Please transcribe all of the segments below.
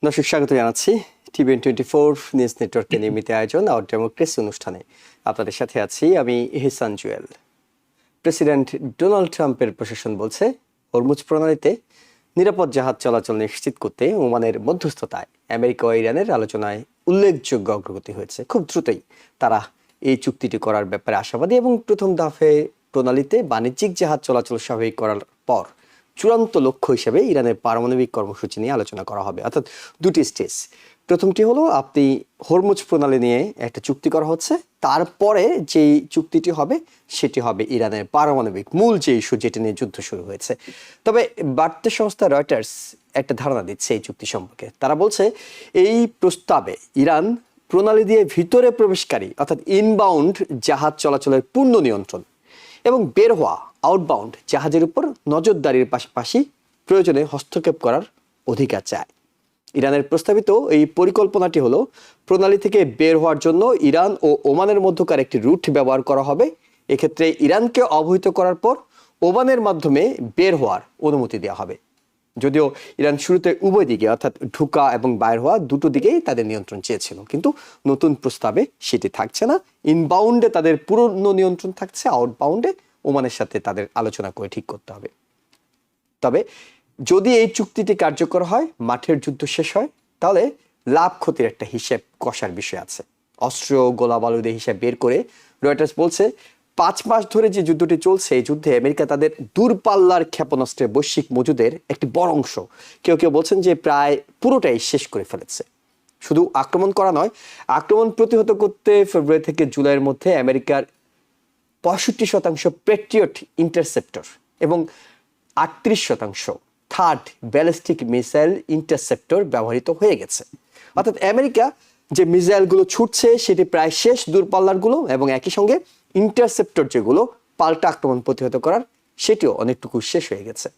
দর্শক স্বাগত জানাচ্ছি TVN24 নিউজ নেটওয়ার্কের নিয়মিত আয়োজন আওয়ার ডেমোক্রেসি অনুষ্ঠানে। আপনাদের সাথে আছি আমি এহসান জুয়েল। প্রেসিডেন্ট ডোনাল্ড ট্রাম্পের প্রশাসন বলছে হরমুজ প্রণালীতে নিরাপদ জাহাজ চলাচল নিশ্চিত করতে ওমানের মধ্যস্থতায় আমেরিকা ও ইরানের আলোচনায় উল্লেখযোগ্য অগ্রগতি হয়েছে। খুব দ্রুতই তারা এই চুক্তিটি করার ব্যাপারে আশাবাদী এবং প্রথম দফায় প্রণালীতে বাণিজ্যিক জাহাজ চলাচল স্বাভাবিক করার পর চূড়ান্ত লক্ষ্য হিসেবে ইরানের পারমাণবিক কর্মসূচি নিয়ে আলোচনা করা হবে, অর্থাৎ দুটি স্টেজ। প্রথমটি হলো আপনি হরমুজ প্রণালী নিয়ে একটা চুক্তি করা হচ্ছে, তারপরে যেই চুক্তিটি হবে সেটি হবে ইরানের পারমাণবিক মূল যে ইস্যু যেটা নিয়ে যুদ্ধ শুরু হয়েছে। তবে বার্তা সংস্থা রয়টার্স একটা ধারণা দিচ্ছে এই চুক্তি সম্পর্কে। তারা বলছে এই প্রস্তাবে ইরান প্রণালী দিয়ে ভিতরে প্রবেশকারী অর্থাৎ ইনবাউন্ড জাহাজ চলাচলের পূর্ণ নিয়ন্ত্রণ এবং বের হওয়া আউটবাউন্ড জাহাজের উপর নজরদারির পাশাপাশি প্রয়োজনে হস্তক্ষেপ করার অধিকার চায়। ইরানের প্রস্তাবিত এই পরিকল্পনাটি হলো প্রণালী থেকে বের হওয়ার জন্য ইরান ও ওমানের মধ্যকার একটি রুট ব্যবহার করা হবে। এক্ষেত্রে ইরানকে অবহিত করার পর ওমানের মাধ্যমে বের হওয়ার অনুমতি দেওয়া হবে। যদিও ইরান শুরুতে উভয় দিকে অর্থাৎ ঢুকা এবং বাইর হওয়া দুটো দিকেই তাদের নিয়ন্ত্রণ চেয়েছিল, কিন্তু নতুন প্রস্তাবে সেটি থাকছে না। ইনবাউন্ডে তাদের পূর্ণ নিয়ন্ত্রণ থাকছে, আউটবাউন্ডে ওমানের সাথে তাদের আলোচনা করে ঠিক করতে হবে। তবে যদি এই চুক্তিটি কার্যকর হয়, মাঠের যুদ্ধ শেষ হয়, তাহলে লাভ ক্ষতির একটা হিসেব কষার বিষয় আছে। অস্ত্র গোলা বারুদের হিসাব বের করে রয়টার্স বলছে 5 মাস ধরে যে যুদ্ধটি চলছে এই যুদ্ধে আমেরিকা তাদের দূরপাল্লার ক্ষেপণাস্ত্রের বৈশ্বিক মজুদের একটি বড় অংশ, কেউ কেউ বলছেন যে প্রায় পুরোটাই শেষ করে ফেলেছে। শুধু আক্রমণ করা নয়, আক্রমণ প্রতিহত করতে ফেব্রুয়ারি থেকে জুলাইয়ের মধ্যে আমেরিকার 65% প্যাট্রিয়ট ইন্টারসেপ্টর এবং 38% থার্ড ব্যালিস্টিক মিসাইল ইন্টারসেপ্টর ব্যবহৃত হয়ে গেছে। অর্থাৎ আমেরিকা যে মিসাইলগুলো ছুটছে সেটি প্রায় শেষ দূরপাল্লারগুলো, এবং একই সঙ্গে ইন্টারসেপ্টর যেগুলো পাল্টা আক্রমণ প্রতিহত করার সেটিও অনেকটুকু শেষ হয়ে গেছে।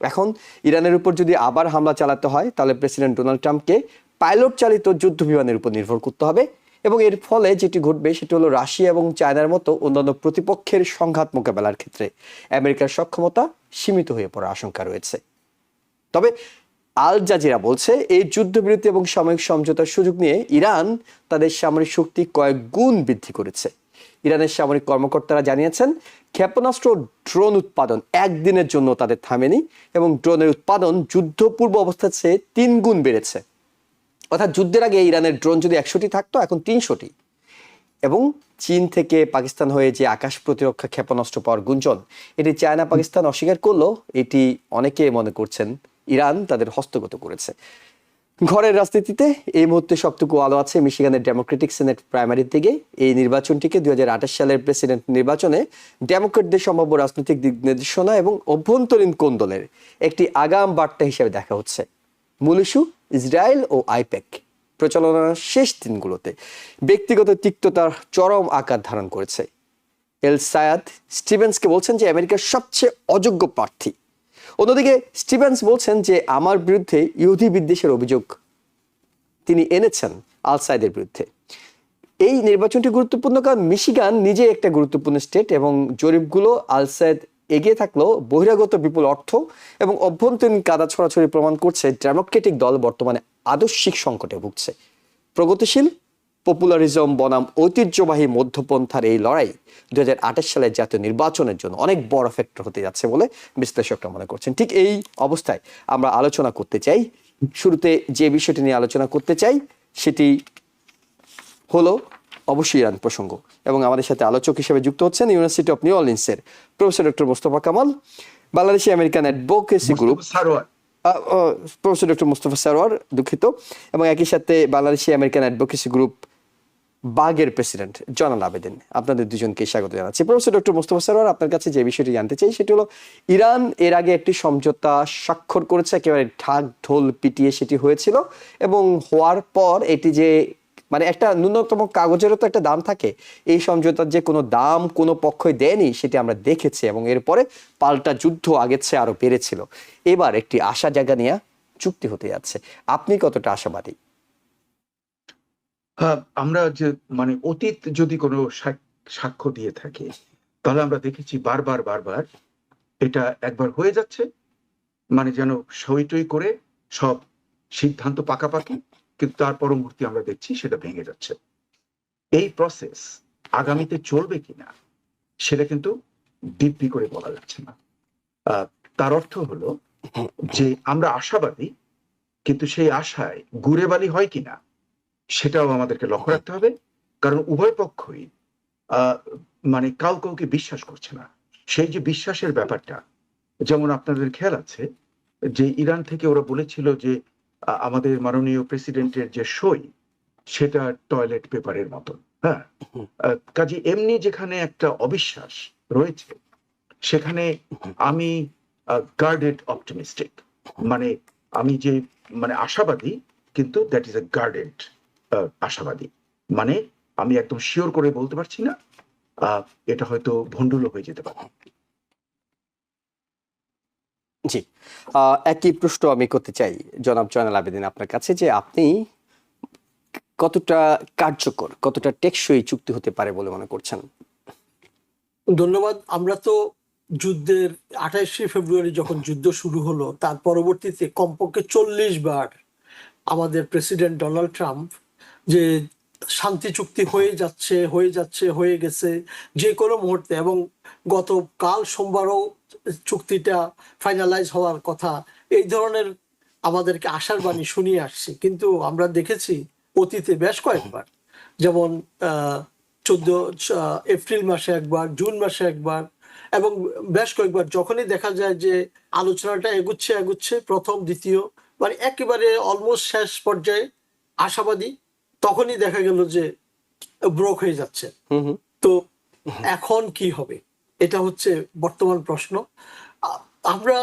এখন ইরানের উপর যদি আবার হামলা চালাতে হয় তাহলে প্রেসিডেন্ট ডোনাল্ড ট্রাম্পকে পাইলট চালিত যুদ্ধ বিমানের উপর নির্ভর করতে হবে, এবং এর ফলে যেটি ঘটবে সেটি হলো রাশিয়া এবং চায়নার মতো অন্যান্য প্রতিপক্ষের সংঘাত মোকাবেলার ক্ষেত্রে আমেরিকার সক্ষমতা সীমিত হয়ে পড়ার আশঙ্কা রয়েছে। তবে আল জাজিরা বলছে এই যুদ্ধবিরতি এবং সাময়িক সমঝোতার সুযোগ নিয়ে ইরান তাদের সামরিক শক্তি কয়েক গুণ বৃদ্ধি করেছে। ইরানের সামরিক কর্মকর্তারা জানিয়েছেন ক্ষেপণাস্ত্র ড্রোন উৎপাদন একদিনের জন্য তাদের থামেনি, এবং ড্রোনের উৎপাদন যুদ্ধপূর্ব অবস্থার চেয়ে 3 গুণ বেড়েছে। অর্থাৎ যুদ্ধের আগে ইরানের ড্রোন যদি 100টি থাকতো, এখন 300টি। এবং চীন থেকে পাকিস্তান হয়ে যে আকাশ প্রতিরক্ষা ক্ষেপণাস্ত্র পাওয়ার গুঞ্জন, এটি চায়না পাকিস্তান অস্বীকার করলেও এটি অনেকে মনে করছেন ইরান তাদের হস্তগত করেছে। ঘরের রাজনীতিতে এই মুহূর্তে সবটুকু আলো আছে মিশিগানের ডেমোক্রেটিক সেনেট প্রাইমারির দিকে। এই নির্বাচনটিকে 2028 সালের প্রেসিডেন্ট নির্বাচনে ডেমোক্রেটদের সম্ভাব্য রাজনৈতিক দিক নির্দেশনা এবং অভ্যন্তরীণ কোন্দলের একটি আগাম বার্তা হিসেবে দেখা হচ্ছে। মূল ইস্যু ইসরায়েল ও আইপ্যাক প্রচালনার শেষ দিনগুলোতে ব্যক্তিগত তিক্ততার চরম আকার ধারণ করেছে। এল সায়াদ স্টিভেন্সকে বলছেন যে আমেরিকার সবচেয়ে অযোগ্য প্রার্থী। অন্যদিকে স্টিভেন্স বলছেন যে আমার বিরুদ্ধে ইহুদি বিদ্বেষের অভিযোগ তিনি এনেছেন আল সাইদের বিরুদ্ধে। এই নির্বাচনটি গুরুত্বপূর্ণ কারণ মিশিগান নিজে একটা গুরুত্বপূর্ণ স্টেট, এবং জরিপগুলো আল সাইদ এগিয়ে থাকলেও বহিরাগত বিপুল অর্থ এবং অভ্যন্তরীণ কাদা ছড়াছড়ি প্রমাণ করছে ডেমোক্রেটিক দল বর্তমানে আদর্শিক সংকটে ভুগছে। প্রগতিশীল পপুলারিজম বনাম ঐতিহ্যবাহী মধ্যপন্থার এই লড়াই 2028 সালের জাতীয় নির্বাচনের জন্য অনেক বড় ফ্যাক্টর হতে যাচ্ছে বলে বিশ্লেষকরা মনে করছেন। ঠিক এই অবস্থায় আমরা আলোচনা করতে চাই, শুরুতে যে বিষয়টি নিয়ে আলোচনা করতে চাই সেটি হলো অবশ্যই ইরান প্রসঙ্গ, এবং আমাদের সাথে আলোচক হিসেবে যুক্ত হচ্ছেন ইউনিভার্সিটি অফ নিউ অর্লিন্সের professor doctor Mostafa Kamal, Bangladeshi American advocacy group professor doctor Mostafa Sarwar, দুঃখিত, এবং একই সাথে বাংলাদেশি আমেরিকান অ্যাডভোকেসি গ্রুপ বাগের প্রেসিডেন্ট জনাল আবেদিন। আপনাদের দুজনকে স্বাগত জানাচ্ছি। প্রফেসর ডক্টর মোস্তফা সারোয়ার, আপনার কাছে যে বিষয়টি জানতে চাই সেটি হলো ইরান এর আগে একটি সমঝোতা স্বাক্ষর করেছে, একেবারে ঢাক ঢোল পিটিয়ে সেটি হয়েছিল, এবং হওয়ার পর এটি যে মানে একটা ন্যূনতম কাগজেরও তো একটা দাম থাকে, এই সমঝোতার যে কোনো দাম কোনো পক্ষই দেয়নি সেটি আমরা দেখেছি, এবং এরপরে পাল্টা যুদ্ধ আগের চেয়ে আরো বেড়েছিল। এবার একটি আশা জায়গা নিয়ে চুক্তি হতে যাচ্ছে, আপনি কতটা আশাবাদী? আমরা যে মানে অতীত যদি কোনো সাক্ষ্য দিয়ে থাকে তাহলে আমরা দেখেছি বারবার বারবার এটা একবার হয়ে যাচ্ছে, মানে যেন সইটই করে সব সিদ্ধান্ত পাকাপাকি, কিন্তু তার পরবর্তী আমরা দেখছি সেটা ভেঙে যাচ্ছে। এই প্রসেস আগামীতে চলবে কিনা সেটা কিন্তু দিব্যি করে বলা যাচ্ছে না। আহ, তার অর্থ হলো যে আমরা আশাবাদী, কিন্তু সেই আশায় গুড়ে বালি হয় কিনা সেটাও আমাদেরকে লক্ষ্য রাখতে হবে। কারণ উভয় পক্ষই আহ, মানে কাউকে বিশ্বাস করছে না। সেই যে বিশ্বাসের ব্যাপারটা, যেমন আপনাদের খেয়াল আছে যে ইরান থেকে ওরা বলেছিল যে আমাদের মাননীয় প্রেসিডেন্টের যে সই সেটা টয়লেট পেপারের মতন। হ্যাঁ, কাজে এমনি যেখানে একটা অবিশ্বাস রয়েছে, সেখানে আমি গার্ডেড অপটিমিস্টিক, মানে আমি যে মানে আশাবাদী, কিন্তু দ্যাট ইজ এ গার্ডেড আশাবাদী। মানে আমি একদম শিওর করে বলতে পারছি না, এটা হয়তো ভণ্ডুলও হয়ে যেতে পারে। জি, একই প্রশ্ন আমি করতে চাই জনাব জয়নাল আবেদিন আপনার কাছে, যে আপনি কতটা কার্যকর, কতটা টেকসই চুক্তি হতে পারে বলে মনে করছেন? ধন্যবাদ। আমরা তো যুদ্ধের 28শে ফেব্রুয়ারি যখন যুদ্ধ শুরু হলো, তার পরবর্তীতে কমপক্ষে 40 বার আমাদের প্রেসিডেন্ট ডোনাল্ড ট্রাম্প যে শান্তি চুক্তি হয়ে গেছে যে কোনো মুহূর্তে, এবং গতকাল সোমবারও চুক্তিটা ফাইনালাইজ হওয়ার কথা, এই ধরনের আমাদেরকে আশার বাণী শুনিয়ে আসছে। কিন্তু আমরা দেখেছি অতীতে বেশ কয়েকবার, যেমন 14 এপ্রিল মাসে একবার, জুন মাসে একবার, এবং বেশ কয়েকবার যখনই দেখা যায় যে আলোচনাটা এগুচ্ছে প্রথম দ্বিতীয়, মানে একেবারে অলমোস্ট শেষ পর্যায়ে আশাবাদী, তখনই দেখা গেল যে ব্রোক হয়ে যাচ্ছে। তো এখন কি হবে, এটা হচ্ছে বর্তমান প্রশ্ন। আমরা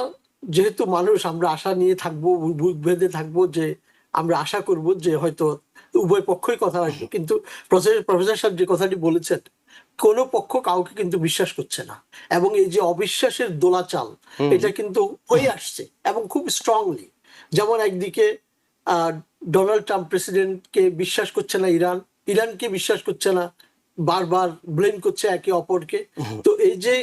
যেহেতু মানুষ, আমরা আশা নিয়ে থাকবো, বুক বেঁধে থাকবো, যে আমরা আশা করব যে হয়তো উভয় পক্ষই কথা রাখবে। কিন্তু প্রফেসর সাহেব যে কথাটি বলেছেন, কোনো পক্ষ কাউকে কিন্তু বিশ্বাস করছে না, এবং এই যে অবিশ্বাসের দোলাচাল, এটা কিন্তু হয়ে আসছে এবং খুব স্ট্রংলি। যেমন একদিকে ডোনাল্ড ট্রাম্প প্রেসিডেন্টকে বিশ্বাস করছে না ইরান, ইরানকে বিশ্বাস করছে না, বারবার ব্লেম করছে একে অপরকে। তো এই যে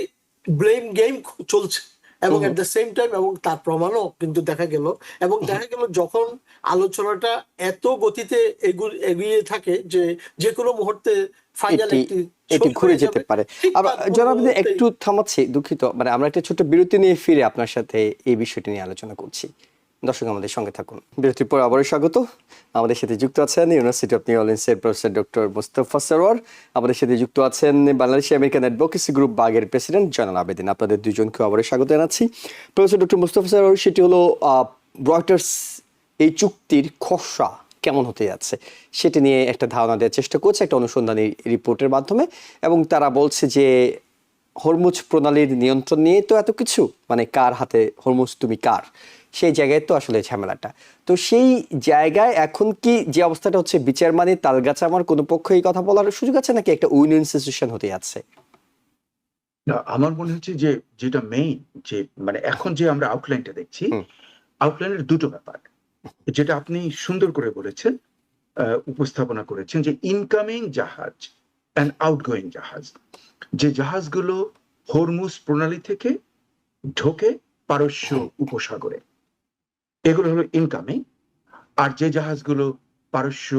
ব্লেম গেম চলছে, এবং এট দ্য সেম টাইম, এবং তার প্রমাণও কিন্তু দেখা গেল, এবং দেখা গেল যখন আলোচনাটা এত গতিতে এগিয়ে থাকে যে যে কোনো মুহূর্তে ফাইনাল এটি একটি ঘুরে যেতে পারে। আবার জনাব একটু থামাচ্ছি, দুঃখিত, মানে আমরা একটা ছোট বিরতি নিয়ে ফিরে আপনার সাথে এই বিষয়টি নিয়ে আলোচনা করছি। দর্শক আমাদের সঙ্গে থাকুন। বিরতির পর আবারও স্বাগত। আমাদের সাথে যুক্ত আছেন ইউনিভার্সিটি অফ নিউ অরলিন্সের প্রফেসর ডক্টর মুস্তাফা সরোয়ার। আমাদের সাথে যুক্ত আছেন বাংলাদেশ আমেরিকান অ্যাডভোকেসি গ্রুপ বাগের প্রেসিডেন্ট জয়নাল আবেদিন। আপনাদের দুজনকে আবারও স্বাগত জানাচ্ছি। প্রফেসর ডক্টর মুস্তাফা সরোয়ার, সেটি হলো রয়টার্স এই চুক্তির খসড়া কেমন হতে যাচ্ছে সেটি নিয়ে একটা ধারণা দেওয়ার চেষ্টা করছে একটা অনুসন্ধানী রিপোর্টের মাধ্যমে, এবং তারা বলছে যে হরমুজ প্রণালীর নিয়ন্ত্রণ নিয়ে তো এত কিছু, মানে কার হাতে হরমুজ তুমি কার, সেই জায়গায় তো আসলে ঝামেলাটা। তো সেই জায়গায় এখন কি যে অবস্থাটা হচ্ছে, বিচার মানে তালগাছ, আমার কোনো পক্ষ এই কথা বলার সুযোগ আছে, নাকি একটা উইন উইন সিচুয়েশন হতে যাচ্ছে? না, আমার মনে হচ্ছে যে যেটা মেইন, যে মানে এখন যে আমরা আউটলাইনটা দেখছি, আউটলাইনের দুটো ব্যাপার, যেটা আপনি সুন্দর করে বলেছেন, উপস্থাপনা করেছেন, যে ইনকামিং জাহাজ অ্যান্ড আউটগোয়িং জাহাজ। যে জাহাজগুলো হরমুজ প্রণালী থেকে ঢোকে পারস্য উপসাগরে, এগুলো হলো ইনকামিং। আর যে জাহাজগুলো পারস্য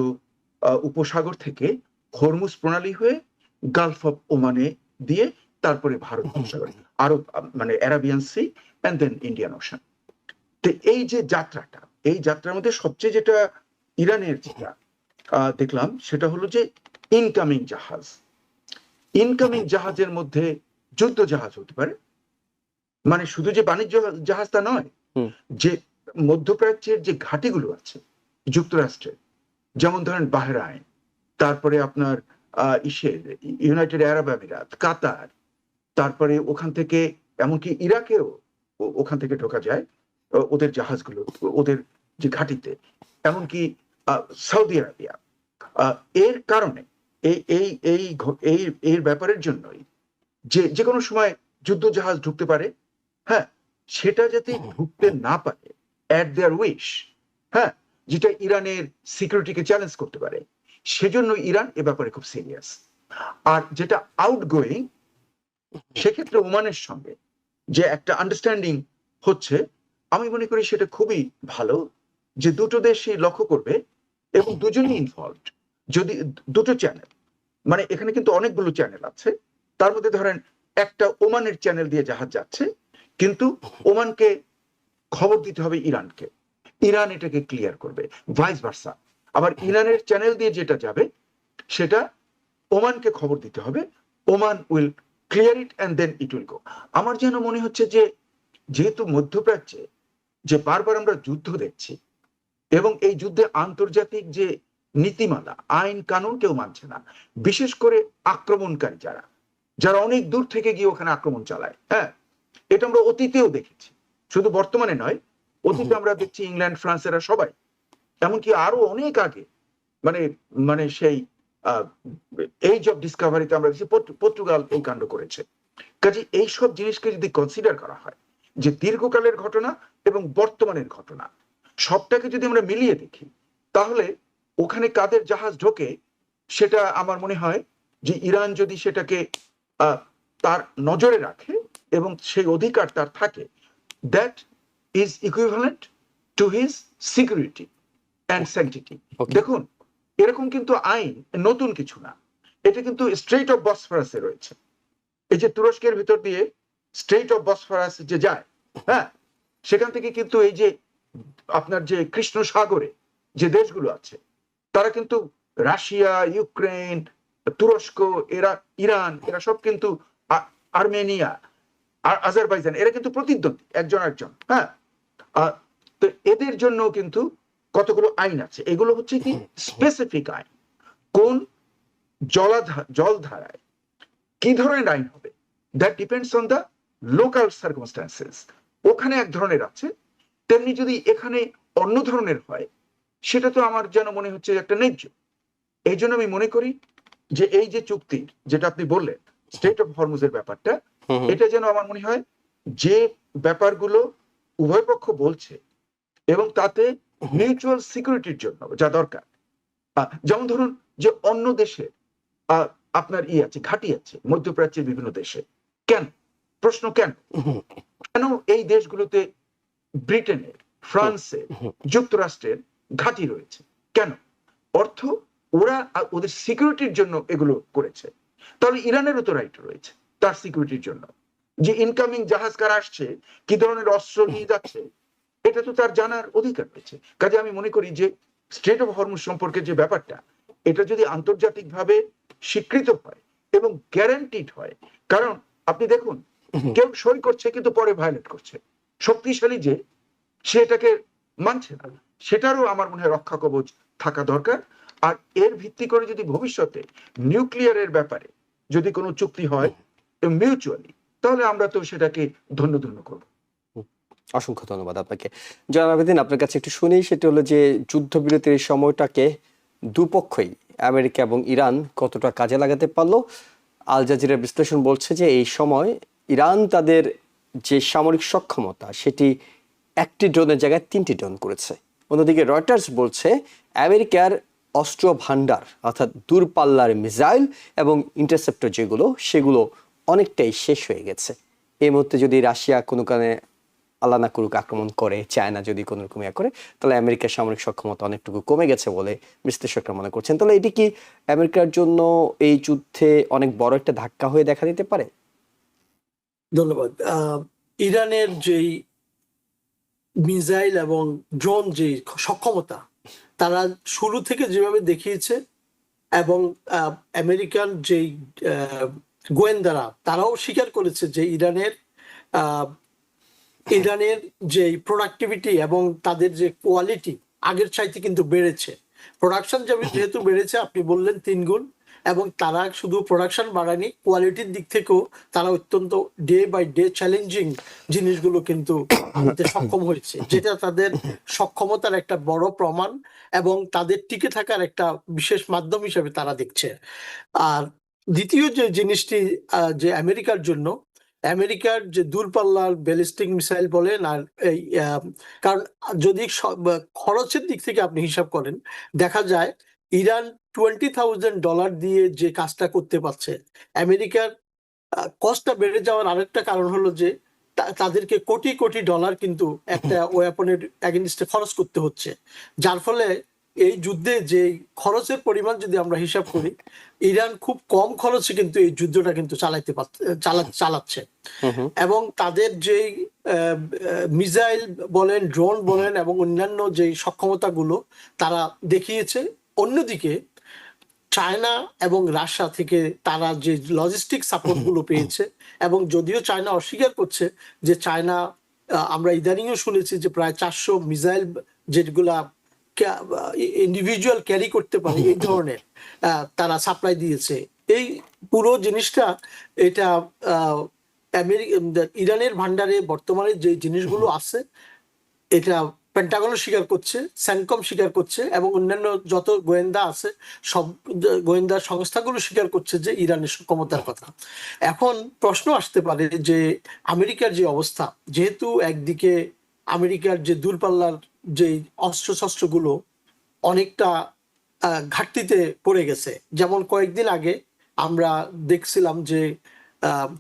উপসাগর থেকে হরমুজ প্রণালী হয়ে গালফ অফ ওমানে দিয়ে তারপরে ভারত উপসাগরে, আরব মানে Arabian sea and then Indian ocean. তো এই যে যাত্রাটা, এই যাত্রার মধ্যে সবচেয়ে যেটা ইরানের যেটা দেখলাম, সেটা হলো যে ইনকামিং জাহাজ। ইনকামিং জাহাজের মধ্যে যুদ্ধ জাহাজ হতে পারে, মানে শুধু যে বাণিজ্য জাহাজ তা নয়, যে মধ্যপ্রাচ্যের যে ঘাঁটিগুলো আছে যুক্তরাষ্ট্রের, যেমন ধরেন বাহরাইন, তারপরে আপনার ইউনাইটেড আরব আমিরাত, কাতার, তারপরে ওখান থেকে এমনকি ইরাকেও ওখান থেকে ঢোকা যায় ওদের জাহাজগুলো, ওদের যে ঘাঁটিতে, এমনকি সৌদি আরবিয়া। এর কারণে এই এই এই এই এর ব্যাপারের জন্যই যে কোনো সময় যুদ্ধ জাহাজ ঢুকতে পারে। হ্যাঁ, সেটা যাতে ঢুকতে না পারে অ্যাট দেয়ার উইশ, হ্যাঁ, যেটা ইরানের সিকিউরিটিকে চ্যালেঞ্জ করতে পারে, সেজন্য ইরান এ ব্যাপারে খুব সিরিয়াস। আর যেটা আউটগোয়িং, সেক্ষেত্রে ওমানের সঙ্গে যে একটা আন্ডারস্ট্যান্ডিং হচ্ছে, আমি মনে করি সেটা খুবই ভালো। যে দুটো দেশই লক্ষ্য করবে এবং দুজনই ইনভলভড। যদি দুটো চ্যানেল, মানে এখানে কিন্তু অনেকগুলো চ্যানেল আছে, তার মধ্যে ধরেন একটা ওমানের চ্যানেল দিয়ে জাহাজ যাচ্ছে, কিন্তু ওমানকে খবর দিতে হবে ইরানকে, ইরান এটাকে ক্লিয়ার করবে, ভাইস ভার্সা। আবার ইরানের চ্যানেল দিয়ে যেটা যাবে সেটা ওমানকে খবর দিতে হবে, Oman will clear it and then it will go. আমার যেন মনে হচ্ছে যে যেহেতু মধ্যপ্রাচ্যে যে বারবার আমরা যুদ্ধ দেখছি এবং এই যুদ্ধে আন্তর্জাতিক যে নীতিমালা আইন কানুন কেউ মানছে না, বিশেষ করে আক্রমণকারী যারা যারা অনেক দূর থেকে গিয়ে ওখানে আক্রমণ চালায়, হ্যাঁ, এটা আমরা অতীতেও দেখেছি, শুধু বর্তমানে নয়, অতীতে আমরা দেখছি ইংল্যান্ড ফ্রান্স এরা সবাই, এমনকি আরো অনেক আগে, মানে মানে সেই এজ অফ ডিসকভারিতে আমরা দেখছি পর্তুগাল এই কাণ্ড করেছে। কাজে এইসব জিনিসকে যদি কনসিডার করা হয় যে দীর্ঘকালের ঘটনা এবং বর্তমানের ঘটনা সবটাকে যদি আমরা মিলিয়ে দেখি, তাহলে ওখানে কাদের জাহাজ ঢোকে সেটা আমার মনে হয় যে ইরান যদি সেটাকে তার নজরে রাখে এবং সেই অধিকার তার থাকে, that is equivalent to his security and sanctity. দেখুন, এরকম কিন্তু আইন নতুন কিছু না, এটা কিন্তু স্ট্রেইট অফ বসফরাসে রয়েছে। এই যে তুরস্কের ভিতর দিয়ে স্ট্রেইট অফ বসফরাস যে যায়, হ্যাঁ, সেখান থেকে কিন্তু এই যে আপনার যে কৃষ্ণ সাগরে যে দেশগুলো আছে তারা কিন্তু রাশিয়া, ইউক্রেন, তুরস্ক, এরা ইরান, এরা সব কিন্তু আর্মেনিয়া আর আজারবাইজান, এরা কিন্তু প্রতিদ্বন্দ্বী একজন একজন, হ্যাঁ। তো এদের জন্য কিন্তু কতগুলো আইন আছে, এগুলো হচ্ছে কি স্পেসিফিক আইন, কোন জলধারায় কি ধরনের আইন হবে, that depends on the local circumstances. ওখানে এক ধরনের আছে, তেমনি যদি এখানে অন্য ধরনের হয় সেটা তো আমার যেন মনে হচ্ছে একটা ন্যায্য। এই জন্য আমি মনে করি যে এই যে চুক্তির যেটা আপনি বললেন স্টেট অফ হরমুজের ব্যাপারটা, এটা যেন আমার মনে হয় যে ব্যাপারগুলো উভয় পক্ষ বলছে এবং তাতে মিউচুয়াল সিকিউরিটির জন্য যা দরকার, যেমন ধরুন যে অন্য দেশে আপনার আছে, ঘাঁটি আছে মধ্যপ্রাচ্যের বিভিন্ন দেশে, কেন প্রশ্ন, কেন কেন এই দেশগুলোতে ব্রিটেনের, ফ্রান্সের, যুক্তরাষ্ট্রের ঘাঁটি রয়েছে, কেন? অর্থ ওরা ওদের সিকিউরিটির জন্য এগুলো করেছে। তাহলে ইরানেরও তো রাইট রয়েছে তার সিকিউরিটির জন্য, যে ইনকামিং জাহাজ কার আসছে, কি ধরনের অস্ত্র নিয়ে যাচ্ছে, এটা তো তার জানার অধিকার রয়েছে। কাজে আমি মনে করি যে স্ট্রেট অফ হরমুজ সম্পর্কে যে ব্যাপারটা, এটা যদি আন্তর্জাতিকভাবে স্বীকৃত হয় এবং গ্যারান্টিড হয়, কারণ আপনি দেখুন কেউ সই করছে কিন্তু পরে ভায়োলেট করছে, শক্তিশালী যে সেটাকে মানছে না, সেটারও আমার মনে হয় রক্ষা কবচ থাকা দরকার। আর এর ভিত্তি করে যদি ভবিষ্যতে নিউক্লিয়ারের ব্যাপারে যদি কোনো চুক্তি হয় মিউচুয়ালি, তাহলে আমরা তো সেটাকে ধন্য ধন্য করব। অসংখ্য ধন্যবাদ আপনাকে। জনাব আবেদিন, আপনার কাছে একটু শুনি, সেটা হলো যে যুদ্ধবিরতির এই সময়টাকে দুপক্ষই আমেরিকা এবং ইরান কতটা কাজে লাগাতে পারলো। আল জাজিরার বিশ্লেষণ বলছে যে এই সময় ইরান তাদের যে সামরিক সক্ষমতা সেটি একটি ড্রোনের জায়গায় 3টি ড্রোন করেছে। অন্যদিকে রয়টার্স বলছে আমেরিকার অস্ত্র ভান্ডার অর্থাৎ দূরপাল্লার মিসাইল এবং ইন্টারসেপ্টর যেগুলো সেগুলো অনেকটাই শেষ হয়ে গেছে। এই মুহূর্তে যদি রাশিয়া কোনো কারণে আল্লাহ না করুক আক্রমণ করে, চায়না যদি কোনো রকম করে, তাহলে আমেরিকার সামরিক সক্ষমতা অনেকটুকু কমে গেছে বলে বিশ্লেষকরা মনে করছেন। তাহলে এটি কি আমেরিকার জন্য এই যুদ্ধে অনেক বড় একটা ধাক্কা হয়ে দেখা দিতে পারে? ধন্যবাদ। ইরানের যেই মিসাইল এবং ড্রোন যে সক্ষমতা তারা শুরু থেকে যেভাবে দেখিয়েছে, এবং আমেরিকান যেই গোয়েন্দারা তারাও স্বীকার করেছে যে ইরানের যে প্রোডাক্টিভিটি এবং তাদের যে কোয়ালিটি আগের চাইতে কিন্তু বেড়েছে। প্রোডাকশন যেহেতু বেড়েছে, আপনি বললেন 3 গুণ, এবং তারা শুধু প্রোডাকশন বাড়ায়নি, কোয়ালিটির দিক থেকেও তারা অত্যন্ত ডে বাই ডে চ্যালেঞ্জিং জিনিসগুলো কিন্তু আনতে সক্ষম হয়েছে, যেটা তাদের সক্ষমতার একটা বড় প্রমাণ এবং তাদের টিকে থাকার একটা বিশেষ মাধ্যম হিসেবে তারা দেখছে। আর দ্বিতীয় যে জিনিসটি যে আমেরিকার জন্য, আমেরিকার যে দূরপাল্লার ব্যালিস্টিক মিসাইল বলেন, আর এই কারণ যদি খরচের দিক থেকে আপনি হিসাব করেন, দেখা যায় ইরান $20,000 দিয়ে যে কাজটা করতে পারছে। আমেরিকার কস্টটা বেড়ে যাওয়ার আরেকটা কারণ হলো যে তাদেরকে কোটি কোটি ডলার কিন্তু একটা ওয়েপনের এগেনস্টে খরচ করতে হচ্ছে, যার ফলে এই যুদ্ধে যে খরচের পরিমাণ যদি আমরা হিসাব করি, ইরান খুব কম খরচে কিন্তু এই যুদ্ধটা কিন্তু চালাচ্ছে। এবং তাদের যেই মিসাইল বলেন, ড্রোন বলেন এবং অন্যান্য যেই সক্ষমতাগুলো তারা দেখিয়েছে, অন্যদিকে চায়না এবং রাশিয়া থেকে তারা যে লজিস্টিক সাপোর্ট গুলো পেয়েছে, এবং যদিও চায়না অস্বীকার করছে যে চায়না, আমরা ইদানিংও শুনেছি যে প্রায় 400 মিসাইল যেগুলা ইন্ডিভিজুয়াল ক্যারি করতে পারে এই ধরনের তারা সাপ্লাই দিয়েছে। এই পুরো জিনিসটা এটা ইরানের ভান্ডারে বর্তমানে যে জিনিসগুলো আছে এটা পেন্টাগনও স্বীকার করছে, সেনকম স্বীকার করছে এবং অন্যান্য যত গোয়েন্দা আছে সব গোয়েন্দা সংস্থাগুলো স্বীকার করছে যে ইরানের সক্ষমতার কথা। এখন প্রশ্ন আসতে পারে যে আমেরিকার যে অবস্থা, যেহেতু একদিকে আমেরিকার যে দূরপাল্লার যে অস্ত্রশস্ত্রগুলো অনেকটা ঘাটতিতে পড়ে গেছে, যেমন কয়েকদিন আগে আমরা দেখছিলাম যে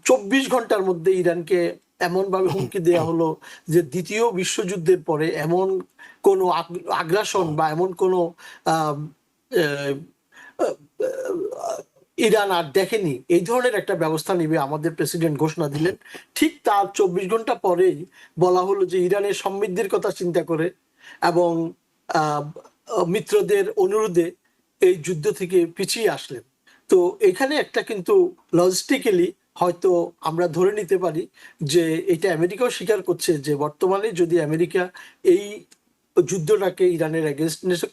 24 ঘন্টার মধ্যে ইরানকে এমনভাবে হুমকি দেওয়া হলো যে দ্বিতীয় বিশ্বযুদ্ধের পরে এমন কোনো আগ্রাসন বা এমন কোনো ইরান আর দেখেনি, এই ধরনের একটা ব্যবস্থা নিবে আমাদের প্রেসিডেন্ট ঘোষণা দিলেন। ঠিক তার 24 ঘন্টা পরেই বলা হলো যে ইরানের সমৃদ্ধির কথা চিন্তা করে এবং মিত্রদের অনুরোধে এই যুদ্ধ থেকে পিছিয়ে আসলেন। তো এখানে একটা কিন্তু লজিস্টিক্যালি হয়তো আমরা ধরে নিতে পারি যে এটা আমেরিকাও স্বীকার করছে যে বর্তমানে যদি আমেরিকা এই যুদ্ধটাকে ইরানের এগেনস্টে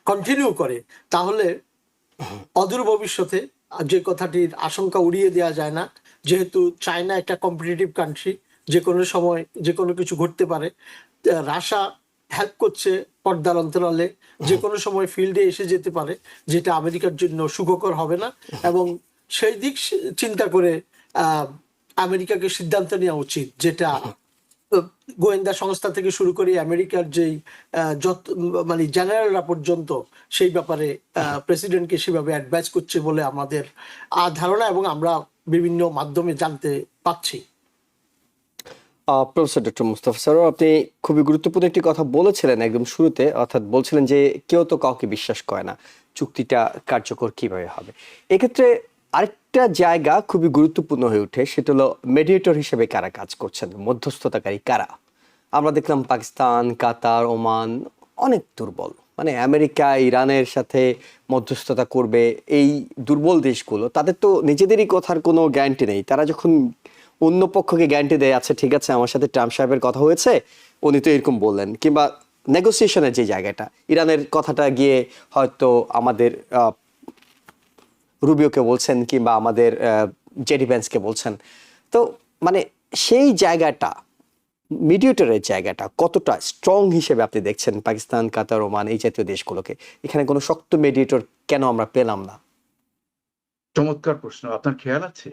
কন্টিনিউ করে, তাহলে অদূর ভবিষ্যতে যে কথাটির আশঙ্কা উড়িয়ে দেওয়া যায় না, যেহেতু চায়না একটা কম্পিটিটিভ কান্ট্রি, যে কোনো সময় যে কোনো কিছু ঘটতে পারে। রাশিয়া হেল্প করছে পর্দার অন্তরালে, যে কোনো সময় ফিল্ডে এসে যেতে পারে, যেটা আমেরিকার জন্য সুখকর হবে না। এবং সেই দিক চিন্তা করে আমেরিকাকে সিদ্ধান্ত নেওয়া উচিত, যেটা গোয়েন্দা সংস্থা থেকে শুরু করে আমেরিকার যেই যত মানে জেনারেলরা পর্যন্ত সেই ব্যাপারে প্রেসিডেন্টকে সেভাবে অ্যাডভাইস করছে বলে আমাদের ধারণা এবং আমরা বিভিন্ন মাধ্যমে জানতে পাচ্ছি। প্রফেসর ডক্টর মুস্তাফা সরোয়ার, আপনি খুবই গুরুত্বপূর্ণ একটি কথা বলেছিলেন একদম শুরুতে, অর্থাৎ বলছিলেন যে কেউ তো কাউকে বিশ্বাস করে না, চুক্তিটা কার্যকর কিভাবে হবে। এক্ষেত্রে আরেকটা জায়গা খুবই গুরুত্বপূর্ণ হয়ে ওঠে, সেটা হলো মেডিয়েটর হিসেবে কারা কাজ করছেন, মধ্যস্থতাকারী কারা। আমরা দেখলাম পাকিস্তান, কাতার, ওমান অনেক দুর্বল, মানে আমেরিকা ইরানের সাথে মধ্যস্থতা করবে, এই দুর্বল দেশগুলো তাদের তো নিজেদেরই কথার কোনো গ্যারান্টি নেই। তারা যখন অন্য পক্ষকে গ্যারান্টি দেয়, আচ্ছা ঠিক আছে আমার সাথে ট্রাম্প সাহেবের কথা হয়েছে, উনি তো এরকম বললেন, কিংবা নেগোসিয়েশনের যে জায়গাটা, ইরানের কথাটা গিয়ে হয়তো আমাদের রুবিওকে বলছেন কিংবা আমাদের জেডি ভ্যান্সকে বলছেন, তো মানে সেই জায়গাটা, মিডিয়েটরের জায়গাটা কতটা স্ট্রং হিসেবে আপনি দেখছেন পাকিস্তান, কাতার, ওমান এই জাতীয় দেশগুলোকে? এখানে কোনো শক্ত মিডিয়েটর কেন আমরা পেলাম না? চমৎকার প্রশ্ন। আপনার খেয়াল আছে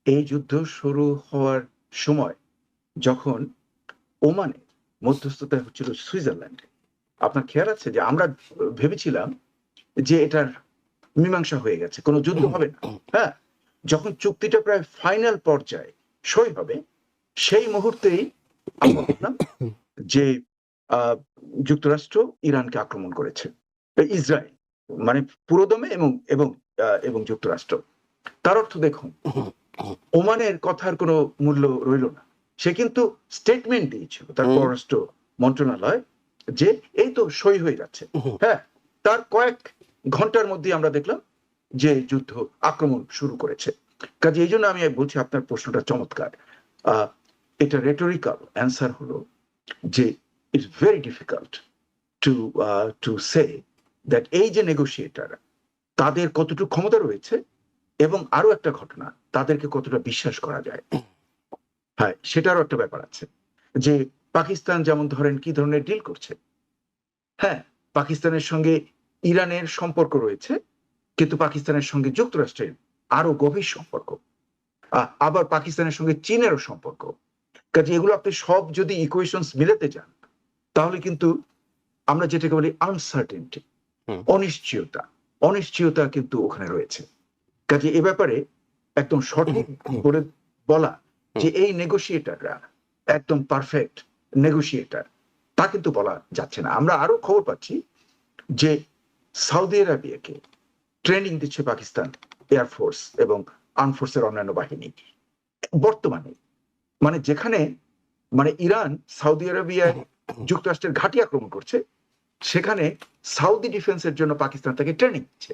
এই যুদ্ধ শুরু হওয়ার সময় যখন ওমানে মধ্যস্থতা হচ্ছিল সুইজারল্যান্ডে, আপনার খেয়াল আছে যে আমরা ভেবেছিলাম যে এটার মীমাংসা হয়ে গেছে, কোনো যুদ্ধ হবে না। হ্যাঁ, যখন চুক্তিটা প্রায় ফাইনাল পর্যায়ে সই হবে, সেই মুহূর্তেই আমরা দেখলাম যে যুক্তরাষ্ট্র ইরানকে আক্রমণ করেছে, ইসরায়েল মানে পুরোদমে এবং এবং এবং যুক্তরাষ্ট্র। তার অর্থ দেখুন, ওমানের কথার কোনো মূল্য রইল না। সে কিন্তু স্টেটমেন্ট দিয়েছিল তার পররাষ্ট্র মন্ত্রণালয় যে এই তো সই হয়ে যাচ্ছে। হ্যাঁ, তার কয়েক ঘন্টার মধ্যে আমরা দেখলাম যে যুদ্ধ আক্রমণ শুরু করেছে। কাজে এই জন্য আমি বলছি আপনার প্রশ্নটা চমৎকার। এটা রেটরিক্যাল অ্যান্সার হলো যে it's very difficult to say that এই যে নেগোসিয়েটার তাদের কতটুকু ক্ষমতা রয়েছে এবং আরো একটা ঘটনা, তাদেরকে কতটা বিশ্বাস করা যায়। হ্যাঁ, সেটারও একটা ব্যাপার আছে যে পাকিস্তান যেমন ধরেন কি ধরনের ডিল করছে। হ্যাঁ, পাকিস্তানের সঙ্গে ইরানের সম্পর্ক রয়েছে, কিন্তু পাকিস্তানের সঙ্গে যুক্তরাষ্ট্রের আরো গভীর সম্পর্ক, আবার পাকিস্তানের সঙ্গে চীনেরও সম্পর্ক। কাজে এগুলো আপনি সব যদি ইকুয়েশনস মিলাতে যান, তাহলে কিন্তু আমরা যেটাকে বলি আনসার্টেনটি, অনিশ্চয়তা কিন্তু ওখানে রয়েছে। কাজে এ ব্যাপারে একদম সঠিক করে বলা যে এই নেগোসিয়েটাররা একদম পারফেক্ট নেগোসিয়েটার, তা কিন্তু বলা যাচ্ছে না। আমরা আরো খবর পাচ্ছি যে সৌদি আরবিয়াকে ট্রেনিং দিচ্ছে পাকিস্তান এয়ারফোর্স এবং আর্ম ফোর্সের অন্যান্য বাহিনী বর্তমানে, মানে যেখানে মানে ইরান সৌদি আরবিয়ায় যুক্তরাষ্ট্রের ঘাঁটি আক্রমণ করছে, সেখানে সাউদি ডিফেন্সের জন্য পাকিস্তান তাকে ট্রেনিং দিচ্ছে।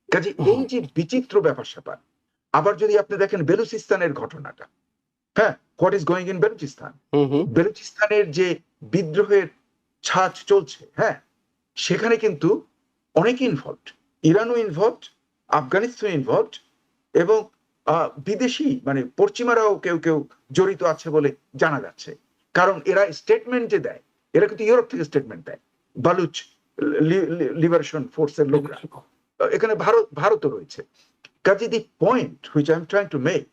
কাজে এই যে বিচিত্র ব্যাপার স্যাপার, আবার যদি আপনি দেখেন বেলুচিস্তানের ঘটনাটা, হ্যাঁ, what is going in Balochistan, বেলুচিস্তানের যে বিদ্রোহের ছাঁচ চলছে, হ্যাঁ, সেখানে কিন্তু অনেক ইনভলভড, ইরানও ইনভলভড, আফগানিস্তান ইনভলভড, এবং বিদেশি মানে পশ্চিমারাও কেউ কেউ জড়িত আছে বলে জানা যাচ্ছে। কারণ এরা স্টেটমেন্ট যে দেয়, এরা কিন্তু ইউরোপ থেকে স্টেটমেন্ট দেয়, বালুচ লিবারেশন ফোর্সের লোকরা, এখানে ভারতও রয়েছে। কাজে the point which I am trying to make,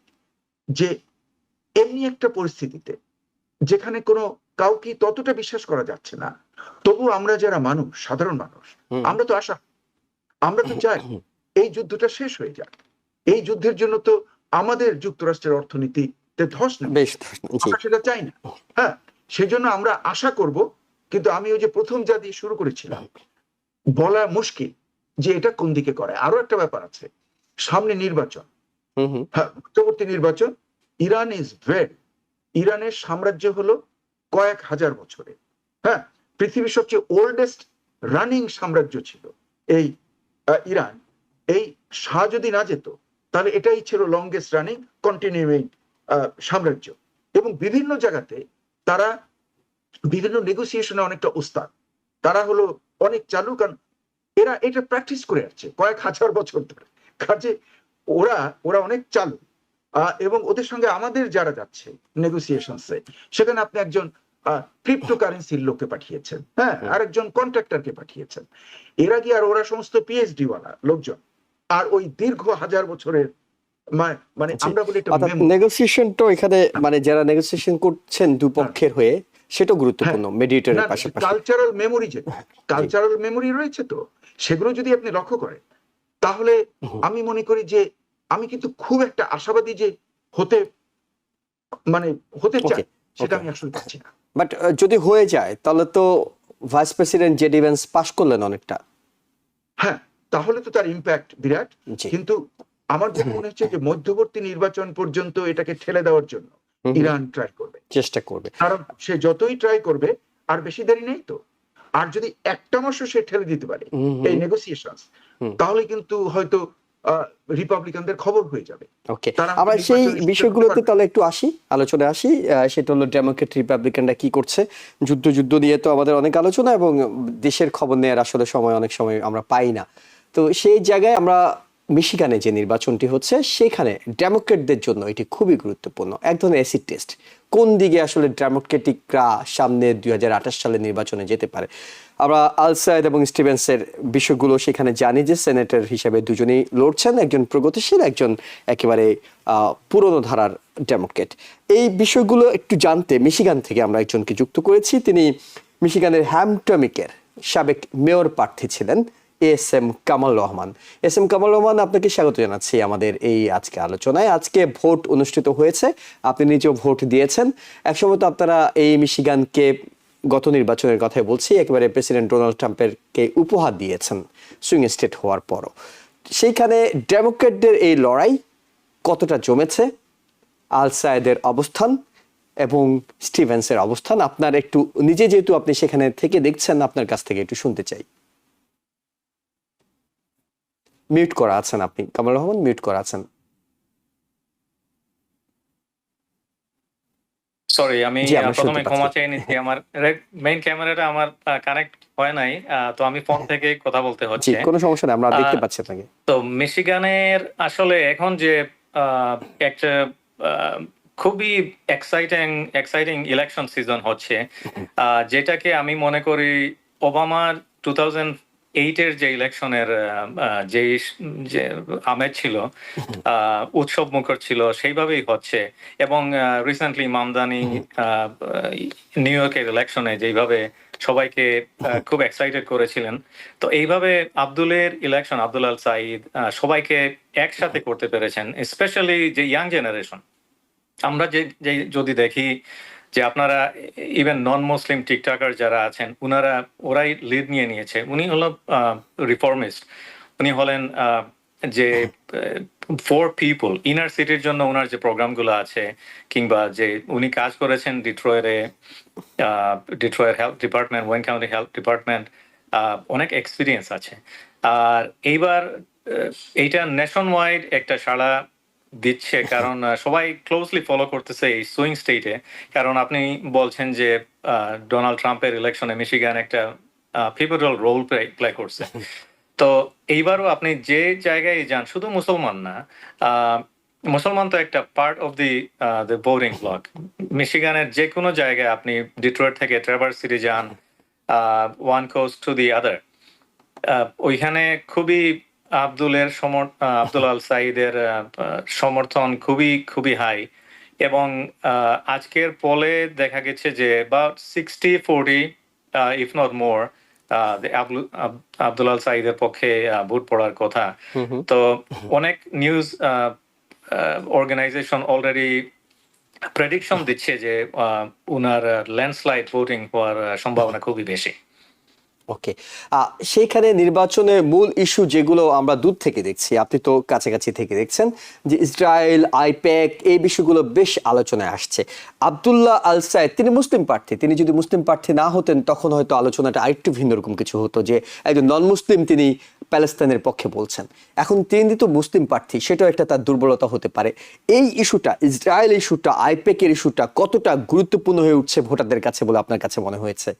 যে এমনি একটা পরিস্থিতিতে যেখানে কোনো কাউকে ততটা বিশ্বাস করা যাচ্ছে না, তবু আমরা যারা মানুষ, সাধারণ মানুষ, আমরা তো আমরা তো চাই এই যুদ্ধটা শেষ হয়ে যাক। এই যুদ্ধের জন্য তো আমাদের যুক্তরাষ্ট্রের অর্থনীতিতে ধস নেই, আমরা সেটা চাই না। হ্যাঁ, সেজন্য আমরা আশা করব, কিন্তু আমি ওই যে প্রথম যা দিয়ে শুরু করেছিলাম, বলা মুশকিল যে এটা কোন দিকে করে। আরো একটা ব্যাপার আছে, সামনে নির্বাচন, হ্যাঁ, মধ্যবর্তী নির্বাচন। ইরানের সাম্রাজ্য হলো কয়েক হাজার বছরে, হ্যাঁ, পৃথিবীর সবচেয়ে ওল্ডেস্ট রানিং সাম্রাজ্য ছিল এই ইরান। এই শাহ যদি না যেত, তাহলে এটাই ছিল লংগেস্ট রানিং কন্টিনিউইং সাম্রাজ্য। এবং বিভিন্ন জায়গাতে তারা বিভিন্ন নেগোসিয়েশনে অনেকটা ওস্তাদ, তারা হলো অনেক চালু, কারণ এরা এটা প্র্যাকটিস করে আসছে কয়েক হাজার বছর ধরে। কাজে ওরা অনেক চালু, এবং ওদের সঙ্গে আমাদের যারা যাচ্ছে নেগোসিয়েশনসে, সেখানে আপনি একজন ক্রিপ্টোকারেন্সির লোককে পাঠিয়েছেন, হ্যাঁ, আরেকজন কন্ট্রাক্টরকে পাঠিয়েছেন। এরা কি আর ওরা সমস্ত পিএইচডি ওয়ালা লোকজন, আর ওই দীর্ঘ হাজার বছরের মানে আমরা বলি নেগোসিয়েশন তো এখানে মানে যারা নেগোসিয়েশন করছেন দুপক্ষের হয়ে, সেটা গুরুত্বপূর্ণ মিডিয়েটরের পাশাপাশি কালচারাল মেমোরি রয়েছে। তো সেগুলো যদি আপনি লক্ষ্য করেন, তাহলে আমি মনে করি যে আমি কিন্তু খুব একটা আশাবাদী যে হতে চাই, সেটা আমি আসলে পাচ্ছি না। বাট যদি হয়ে যায়, তাহলে তো vice president JD Vance pass করলেন অনেকটা। হ্যাঁ, তাহলে তো তার ইম্প্যাক্ট বিরাট। কিন্তু আমার যেটা মনে হচ্ছে যে মধ্যবর্তী নির্বাচন পর্যন্ত এটাকে ঠেলে দেওয়ার জন্য ইরান ট্রাই করবে, চেষ্টা করবে। কারণ সে যতই ট্রাই করবে, আর বেশি দেরি নেই তো, আর যদি একটা মাসও সে ঠেলে দিতে পারে এই নেগোসিয়েশন, তাহলে কিন্তু হয়তো রিপাবলিকানদের খবর হয়ে যাবে। ওকে, আমরা সেই বিষয়গুলোতে তাহলে একটু আলোচনায় আসি। সেটা হলো ডেমোক্রেট রিপাবলিকানরা কি করছে। যুদ্ধ নিয়ে তো আমাদের অনেক আলোচনা, এবং দেশের খবর নেওয়ার আসলে অনেক সময় আমরা পাই না। তো সেই জায়গায় আমরা মিশিগানে যে নির্বাচনটি হচ্ছে, সেখানে ডেমোক্রেটদের জন্য এটি খুবই গুরুত্বপূর্ণ, এক ধরনের অ্যাসিড টেস্ট। কোন দিকে আসলে ডেমোক্রেটিকরা সামনে 2028 সালে নির্বাচনে যেতে পারে। আমরা আল সায়েদ এবং স্টিভেন্সের বিষয়গুলো সেখানে জানি যে সেনেটর হিসেবে দুজনেই লড়ছেন, একজন প্রগতিশীল, একজন একেবারে পুরনো ধারার ডেমোক্রেট। এই বিষয়গুলো একটু জানতে মিশিগান থেকে আমরা একজনকে যুক্ত করেছি। তিনি মিশিগানের হ্যামটমিকের সাবেক মেয়র প্রার্থী ছিলেন, এস.এম. কামাল রহমান। এস.এম. কামাল রহমান, আপনাকে স্বাগত জানাচ্ছি আমাদের এই আজকে আলোচনায়। আজকে ভোট অনুষ্ঠিত হয়েছে, আপনি নিজেও ভোট দিয়েছেন। একসময় তো আপনারা এই মিশিগানকে, গত নির্বাচনের কথাই বলছি, একেবারে প্রেসিডেন্ট ডোনাল্ড ট্রাম্পেরকে উপহার দিয়েছেন সুইং স্টেট হওয়ার পরও। সেইখানে ডেমোক্রেটদের এই লড়াই কতটা জমেছে, আল সায়েদের অবস্থান এবং স্টিভেন্সের অবস্থান, আপনার একটু নিজে, যেহেতু আপনি সেখানে থেকে দেখছেন, আপনার কাছ থেকে একটু শুনতে চাই। মিউট করা আছেন আপনি, কামাল রহমান, মিউট করা আছেন। সরি, আমি প্রথমে ক্ষমা চেয়ে নিচ্ছি, আমার মেইন ক্যামেরাটা আমার কানেক্ট হয় নাই, তো আমি ফোন থেকে কথা বলতে হচ্ছে। কোনো সমস্যা নেই, আমরা দেখতে পাচ্ছি আপনাকে। তো মিশিগানের আসলে এখন যে একটা খুবই এক্সাইটিং ইলেকশন সিজন হচ্ছে, যেটাকে আমি মনে করি ওবামার 2008-এর যে ইলেকশনের যে আমেজ ছিল, উৎসব মুখর ছিল, সেইভাবেই হচ্ছে। এবং রিসেন্টলি মামদানি নিউ ইয়র্কের ইলেকশনে যেইভাবে সবাইকে খুব এক্সাইটেড করেছিলেন, তো এইভাবে আব্দুল আল সাঈদ সবাইকে একসাথে করতে পেরেছেন, স্পেশালি যে ইয়াং জেনারেশন, আমরা যে যদি দেখি যে আপনারা ইভেন নন মুসলিম টিকটকার যারা আছেন ওরাই লিড নিয়ে নিয়েছে। উনি হলো রিফর্মিস্ট, উনি হলেন যে ফর পিপল ইনার সিটির জন্য ওনার যে প্রোগ্রামগুলো আছে, কিংবা যে উনি কাজ করেছেন ডিট্রয়ের health department, Wayne county health department, অনেক এক্সপিরিয়েন্স আছে। আর এইবার এইটা নেশন ওয়াইড একটা সাড়া দিচ্ছে, কারণ সবাই ক্লোজলি ফলো করতেছে এই সুইং স্টেটে। কারণ আপনি বলছেন যে ডোনাল্ড ট্রাম্পের ইলেকশনে মিশিগান একটা পিভটাল রোল প্লে করছে। তো এইবারও আপনি যে জায়গায় যান, শুধু মুসলমান না, মুসলমান তো একটা part of the voting bloc. মিশিগানের যে কোনো জায়গায় আপনি ডিট্রয়েট থেকে ট্রেভার্স সিটি যান, one coast to the other, ওইখানে খুবই আব্দুল আল সাইদের সমর্থন খুবই খুবই হাই। এবং আজকের পোলে দেখা গেছে যে about 60-40 if not more Abdul El সাইদের পক্ষে ভোট পড়ার কথা। তো অনেক নিউজ অর্গানাইজেশন অলরেডি প্রেডিকশন দিচ্ছে যে উনার ল্যান্ডস্লাইড ভোটিং হওয়ার সম্ভাবনা খুবই বেশি। ওকে, সেইখানে নির্বাচনের মূল ইস্যু যেগুলো আমরা দূর থেকে দেখছি, আপনি তো কাছাকাছি থেকে দেখছেন, যে ইসরায়েল, আইপ্যাক, এই বিষয়গুলো বেশ আলোচনায় আসছে। আব্দুল্লাহ আল সাইদ তিনি মুসলিম প্রার্থী, তিনি যদি মুসলিম প্রার্থী না হতেন তখন হয়তো আলোচনাটা আরেকটু ভিন্ন রকম কিছু হতো, যে একজন নন মুসলিম তিনি প্যালেস্তাইনের পক্ষে বলছেন। এখন তিনি তো মুসলিম প্রার্থী, সেটাও একটা তার দুর্বলতা হতে পারে। এই ইস্যুটা, ইসরায়েল ইস্যুটা, আইপ্যাকের ইস্যুটা কতটা গুরুত্বপূর্ণ হয়ে উঠছে ভোটারদের কাছে বলে আপনার কাছে মনে হয়েছে?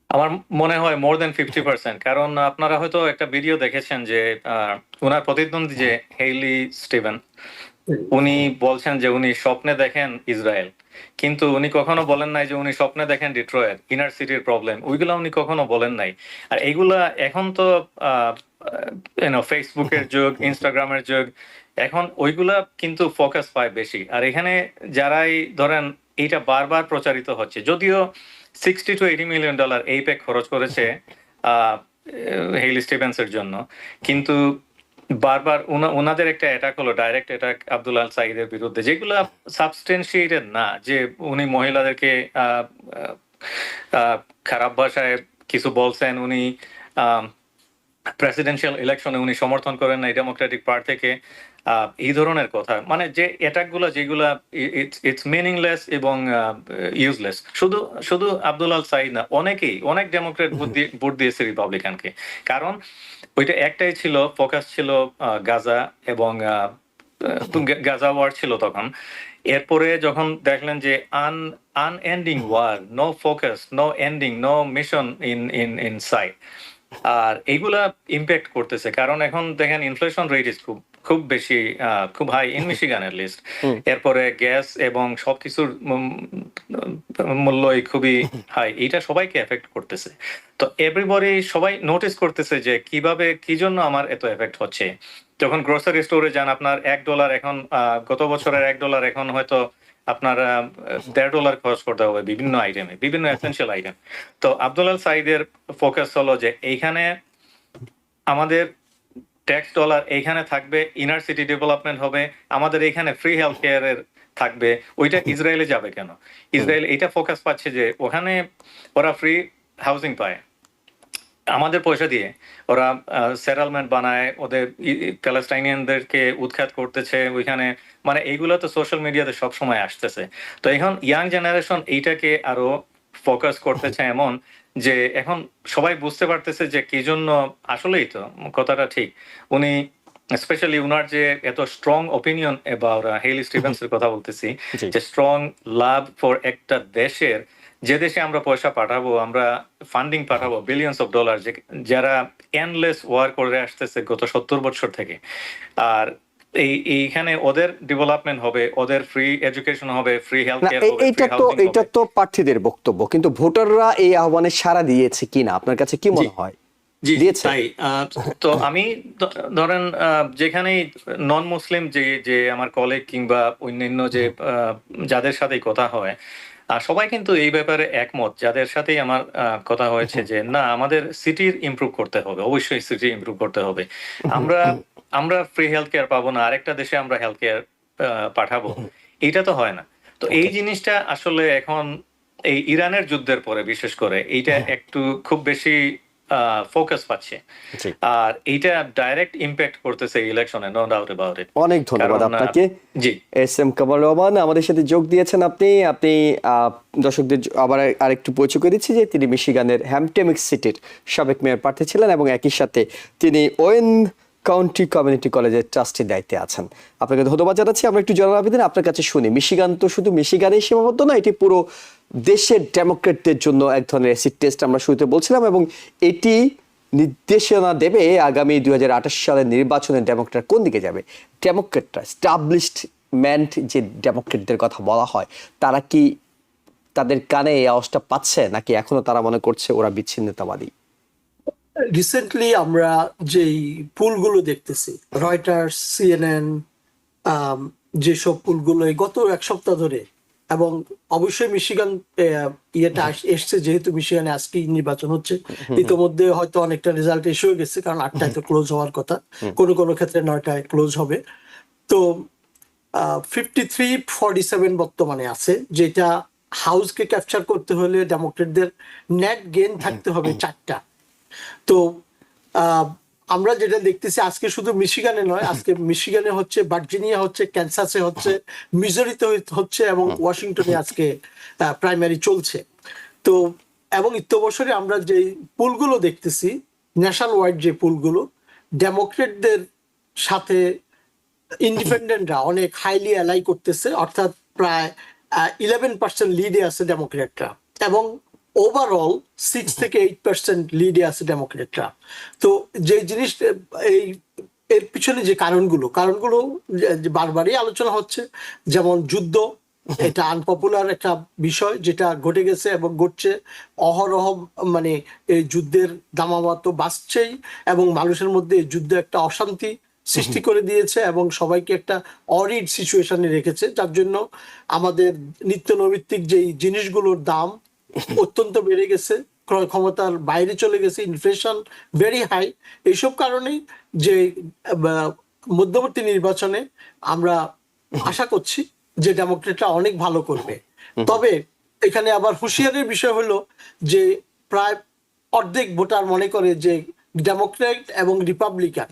আমার মনে হয় মোর দেন 50%। কারণ আপনারা হয়তো একটা ভিডিও দেখেছেন যে ওনার প্রতিদ্বন্দ্বী যে হেইলি স্টিভেন, উনি বলছেন যে উনি স্বপ্নে দেখেন ইসরায়েল, কিন্তু উনি কখনো বলেন নাই যে উনি স্বপ্নে দেখেন ডিট্রয়েট, ইনার সিটির প্রবলেম, ওইগুলা উনি কখনো বলেন নাই। আর এইগুলা এখন তো ফেসবুকের যুগ, ইনস্টাগ্রামের যুগ, এখন ওইগুলা কিন্তু ফোকাস পায় বেশি। আর এখানে যারাই ধরেন এইটা বারবার প্রচারিত হচ্ছে, যদিও $60-80 মিলিয়ন এইপ্যাক খরচ করেছে হেইলি স্টিভেন্সের জন্য, কিন্তু বারবার ওনাদের একটা অ্যাটাক হলো, ডাইরেক্ট অ্যাটাক আব্দুল আল সাইদের বিরুদ্ধে, যেগুলো সাবস্টেন্সিয়েটেড না, যে উনি মহিলাদেরকে খারাপ ভাষায় কিছু বলছেন, উনি প্রেসিডেন্সিয়াল ইলেকশনে উনি সমর্থন করেন না ডেমোক্রেটিক পার্টি থেকে, এই ধরনের কথা, মানে যে অ্যাটাকগুলো যেগুলা ইটস মিনিংলেস এবং ইউজলেস। শুধু আব্দুল আল সাইদ না, অনেক ডেমোক্রেট ভোট দিয়েছে রিপাবলিকানকে। কারণ ওইটা একটাই ছিল, ফোকাস ছিল গাজা, এবং গাজা ওয়ার ছিল তখন। এরপরে যখন দেখলেন যে unending war, no focus, no ending, no mission in sight, আর এইগুলা ইম্প্যাক্ট করতেছে। কারণ এখন দেখেন ইনফ্লেশন রেট ইজ খুব বেশি, খুব high in Michigan at least. এরপরে গ্যাস এবং সবকিছুর মূল্যই খুবই হাই, এটা সবাইকে এফেক্ট করতেছে। তো এভরিবডি, সবাই নোটিস করতেছে যে কি জন্য আমার এত এফেক্ট হচ্ছে। যখন গ্রোসারি স্টোরে যান, আপনার $1 এখন, গত বছরের $1 এখন হয়তো আপনার $1.5 খরচ করতে হবে বিভিন্ন আইটেমে, বিভিন্ন এসেনশিয়াল আইটেম। তো আব্দুল আল সাইদের ফোকাস হলো যে এইখানে আমাদের ট্যাক্স ডলার এইখানে থাকবে, ইনার সিটি ডেভেলপমেন্ট হবে, আমাদের এইখানে ফ্রি হেলথ কেয়ারের থাকবে, ওইটা ইসরায়েলে যাবে কেন? ইসরায়েল এইটা ফোকাস পাচ্ছে যে ওখানে ওরা ফ্রি হাউজিং পায়, আমাদের পয়সা দিয়ে ওরা সেটেলমেন্ট বানায়, ওদের প্যালেস্টাইনিয়ানদেরকে উৎখাত করতেছে ওইখানে, মানে এইগুলো তো সোশ্যাল মিডিয়াতে সবসময় আসতেছে। তো এখন ইয়াং জেনারেশন এইটাকে আরো ফোকাস করতেছে, এমন যে এখন সবাই বুঝতে পারতেছে যে কি জন্য, আসলেই তো কথাটা ঠিক। উনি স্পেশালি উনার যে এত স্ট্রং ওপিনিয়ন অ্যাবাউট হেইলি স্টিভেন্সের কথা বলতেছি, যে স্ট্রং লাভ ফর একটা দেশের, যে দেশে আমরা পয়সা পাঠাবো, আমরা ফান্ডিং পাঠাবো বিলিয়ন্স অফ ডলার, যারা এন্ডলেস ওয়ার করে আসতেছে গত 70 বছর থেকে। আর এইখানে ওদের ডেভেলপমেন্ট হবে, ওদের ফ্রি এডুকেশন হবে, ফ্রি হেলথ কেয়ার হবে, এটা তো প্রার্থীদের বক্তব্য, কিন্তু ভোটাররা এই আহ্বানে সাড়া দিয়েছে কিনা আপনার কাছে কি মনে হয়? জি, তাই তো আমি ধরেন যেখানেই নন মুসলিম যে আমার কলিগ কিংবা অন্যান্য যে যাদের সাথেই কথা হয়, সবাই কিন্তু এই ব্যাপারে একমত, যাদের সাথেই আমার কথা হয়েছে, যে না, আমাদের সিটির ইমপ্রুভ করতে হবে, অবশ্যই সিটি ইমপ্রুভ করতে হবে। আমরা ফ্রি হেলথ কেয়ার পাবো না, আরেকটা দেশে আমরা হেলথ কেয়ার পাঠাবো, এটা তো হয় না। তো এই Okay. জিনিসটা আসলে এখন এই ইরানের যুদ্ধের পরে বিশেষ করে এইটা একটু খুব বেশি ফোকাস পাচ্ছে। জি, আর এইটা ডাইরেক্ট ইম্প্যাক্ট করতেছে ইলেকশনে, নো ডাউট অ্যাবাউট ইট। অনেক ধন্যবাদ কারণ আপনাকে। G S M Kamal Rahman আমাদের সাথে যোগ দিয়েছেন। আপনি আপনি দর্শকদের আবার আরেকটু পরিচয় করে দিচ্ছি যে তিনি মিশিগানের হ্যাম্পটেমিক সিটির সাবেক মেয়র প্রার্থী ছিলেন এবং একই সাথে তিনি ওয়েন কাউন্টি কমিউনিটি কলেজের ট্রাস্টির দায়িত্বে আছেন। আপনাকে ধন্যবাদ জানাচ্ছি। আমরা একটু জনাব আবেদিন আপনার কাছে শুনি, মিশিগান তো শুধু মিশিগানেই সীমাবদ্ধ না, এটি পুরো দেশের ডেমোক্রেটদের জন্য এক ধরনের অ্যাসিড টেস্ট আমরা শুরুতে বলছিলাম, এবং এটি নির্দেশনা দেবে আগামী 2028 সালের নির্বাচনে ডেমোক্রেট কোন দিকে যাবে। ডেমোক্রেটরা স্টাবলিশমেন্ট যে ডেমোক্রেটদের কথা বলা হয়, তারা কি তাদের কানে এই আওয়াজটা পাচ্ছে, নাকি এখনো তারা মনে করছে ওরা বিচ্ছিন্নতাবাদী? রিসেন্টলি আমরা যেই পুলগুলো দেখতেছি, রয়টার্স, সিএনএন, যেসব পুলগুলো এই গত এক সপ্তাহ ধরে, এবং অবশ্যই মিশিগান এসছে, যেহেতু মিশিগানে আজকেই নির্বাচন হচ্ছে, ইতোমধ্যে হয়তো অনেকটা রেজাল্ট এসেও গেছে, কারণ 8টায় তো ক্লোজ হওয়ার কথা, কোনো কোনো ক্ষেত্রে 9টায় ক্লোজ হবে। তো 53-47 বর্তমানে আছে, যেটা হাউসকে ক্যাপচার করতে হলে ডেমোক্রেটদের নেট গেইন থাকতে হবে 4টা। তো আমরা যেটা দেখতেছি আজকে শুধু মিশিগানে নয়, আজকে মিশিগানে হচ্ছে, ভার্জিনিয়া হচ্ছে, ক্যানসাসে হচ্ছে, মিজোরিতে হচ্ছে, এবং ওয়াশিংটনে আজকে প্রাইমারি চলছে। তো এবং ইত্যবসরে আমরা যে পুলগুলো দেখতেছি, ন্যাশনাল ওয়াইড যে পুলগুলো, ডেমোক্রেটদের সাথে ইন্ডিপেন্ডেন্টরা অনেক হাইলি অ্যালাই করতেছে, অর্থাৎ প্রায় 11% লিডে আছে ডেমোক্রেটরা, এবং ওভারঅল 6-8% লিডে আছে ডেমোক্রেটরা। তো যে জিনিস এই এর পিছনে যে কারণগুলো বারবারই আলোচনা হচ্ছে, যেমন যুদ্ধ, এটা আনপপুলার একটা বিষয় যেটা ঘটে গেছে এবং ঘটছে অহরহ, মানে এই যুদ্ধের দামামা তো বাড়ছেই, এবং মানুষের মধ্যে এই যুদ্ধ একটা অশান্তি সৃষ্টি করে দিয়েছে এবং সবাইকে একটা অরিড সিচুয়েশনে রেখেছে, যার জন্য আমাদের নিত্য নৈমিত্তিক যেই জিনিসগুলোর দাম অত্যন্ত বেড়ে গেছে, ক্রয় ক্ষমতার বাইরে চলে গেছে, ইনফ্লেশন ভেরি হাই। এইসব কারণেই যে মধ্যবর্তী নির্বাচনে আমরা আশা করছি যে ডেমোক্রেটরা অনেক ভালো করবে। তবে এখানে আবার হুঁশিয়ারির বিষয় হলো যে প্রায় অর্ধেক ভোটার মনে করে যে ডেমোক্রেট এবং রিপাবলিকান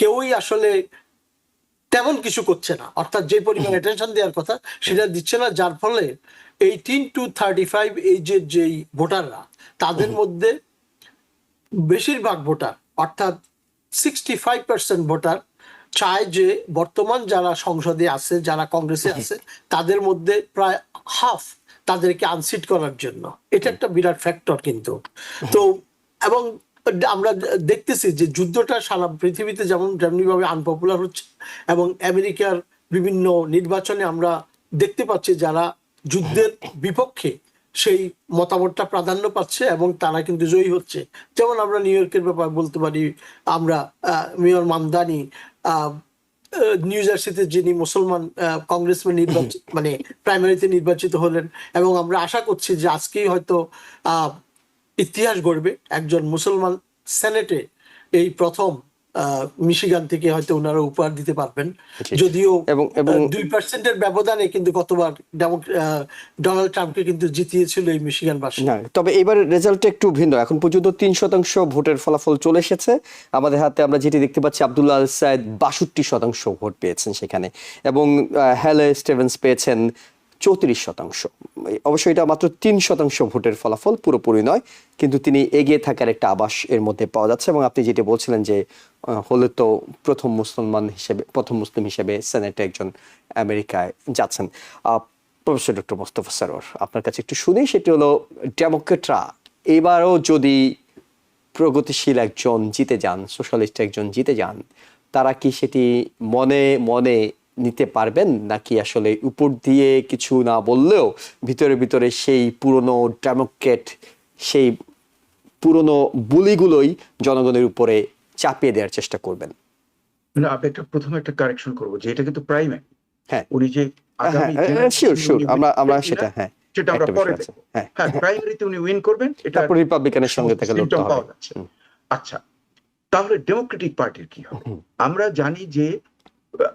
কেউই আসলে তেমন কিছু করছে না, অর্থাৎ যে পরিমাণ অ্যাটেনশন দেওয়ার কথা সেটা দিচ্ছে না, যার ফলে 18-35 এইজের যেই ভোটাররা, তাদের মধ্যে বেশিরভাগ ভোটার, অর্থাৎ 65% ভোটার চায় যে বর্তমান যারা সংসদে আছে, যারা কংগ্রেসে আছে, তাদের মধ্যে প্রায় হাফ তাদেরকে আনসিট করার জন্য। এটা একটা বিরাট ফ্যাক্টর কিন্তু। তো এবং আমরা দেখতেছি যে যুদ্ধটা সারা পৃথিবীতে যেমনিভাবে আনপপুলার হচ্ছে, এবং আমেরিকার বিভিন্ন নির্বাচনে আমরা দেখতে পাচ্ছি যারা যুদ্ধের বিপক্ষে সেই মতামতটা প্রাধান্য পাচ্ছে এবং তারা কিন্তু জয়ী হচ্ছে। যেমন আমরা নিউ ইয়র্কের ব্যাপারে বলতে পারি, আমরা মেয়র মামদানি, নিউ জার্সিতে যিনি মুসলমান কংগ্রেসম্যান নির্বাচিত, মানে প্রাইমারিতে নির্বাচিত হলেন, এবং আমরা আশা করছি যে আজকেই হয়তো ইতিহাস গড়বে, একজন মুসলমান সেনেটে এই প্রথম মিশিগান থেকে হয়তো ওনারা উপহার দিতে পারবেন, যদিও 2%-এর ব্যবধানে কিন্তু গতবার ডোনাল্ড ট্রাম্পকে কিন্তু জিতিয়েছিল এই মিশিগানবাসী। তবে এবার রেজাল্টটা একটু ভিন্ন। এখন পর্যন্ত 3% ভোটের ফলাফল চলে এসেছে আমাদের হাতে। আমরা যেটি দেখতে পাচ্ছি, আব্দুল্লাহ আল সায়েদ 62% ভোট পেয়েছেন সেখানে, এবং হ্যালে স্টিভেন্স পেয়েছেন 34%। অবশ্যই এটা মাত্র 3% ভোটের ফলাফল, পুরোপুরি নয়, কিন্তু তিনি এগিয়ে থাকার একটা আভাস এর মধ্যে পাওয়া যাচ্ছে। এবং আপনি যেটি বলছিলেন যে হলে তো প্রথম মুসলিম হিসেবে সেনেটে একজন আমেরিকায় যাচ্ছেন। প্রফেসর ডক্টর মোস্তফা সরোয়ার, আপনার কাছে একটু শুনি, সেটি হলো ডেমোক্রেটরা এবারও যদি প্রগতিশীল একজন জিতে যান, সোশ্যালিস্ট একজন জিতে যান, তারা কি সেটি মনে মনে নিতে পারবেন, নাকি আসলে উপর দিয়ে কিছু না বললেও ভিতরে ভিতরে সেই পুরনো ডেমোক্রেট, সেই পুরনো বুলিগুলোই জনগণের উপরে চাপিয়ে দেওয়ার চেষ্টা করবেন? না, আমি প্রথমে একটা কারেকশন করবো যে এটা কিন্তু প্রাইমারি। হ্যাঁ, উনি যে শিওর আমরা সেটা সেটা আমরা পরে দেখবো। হ্যাঁ, প্রাইমারিতে উনি উইন করবেন, এটা তারপর রিপাবলিকানের সঙ্গে তাকে লড়তে হবে। আচ্ছা, তাহলে ডেমোক্রেটিক পার্টির কি হবে? আমরা জানি যে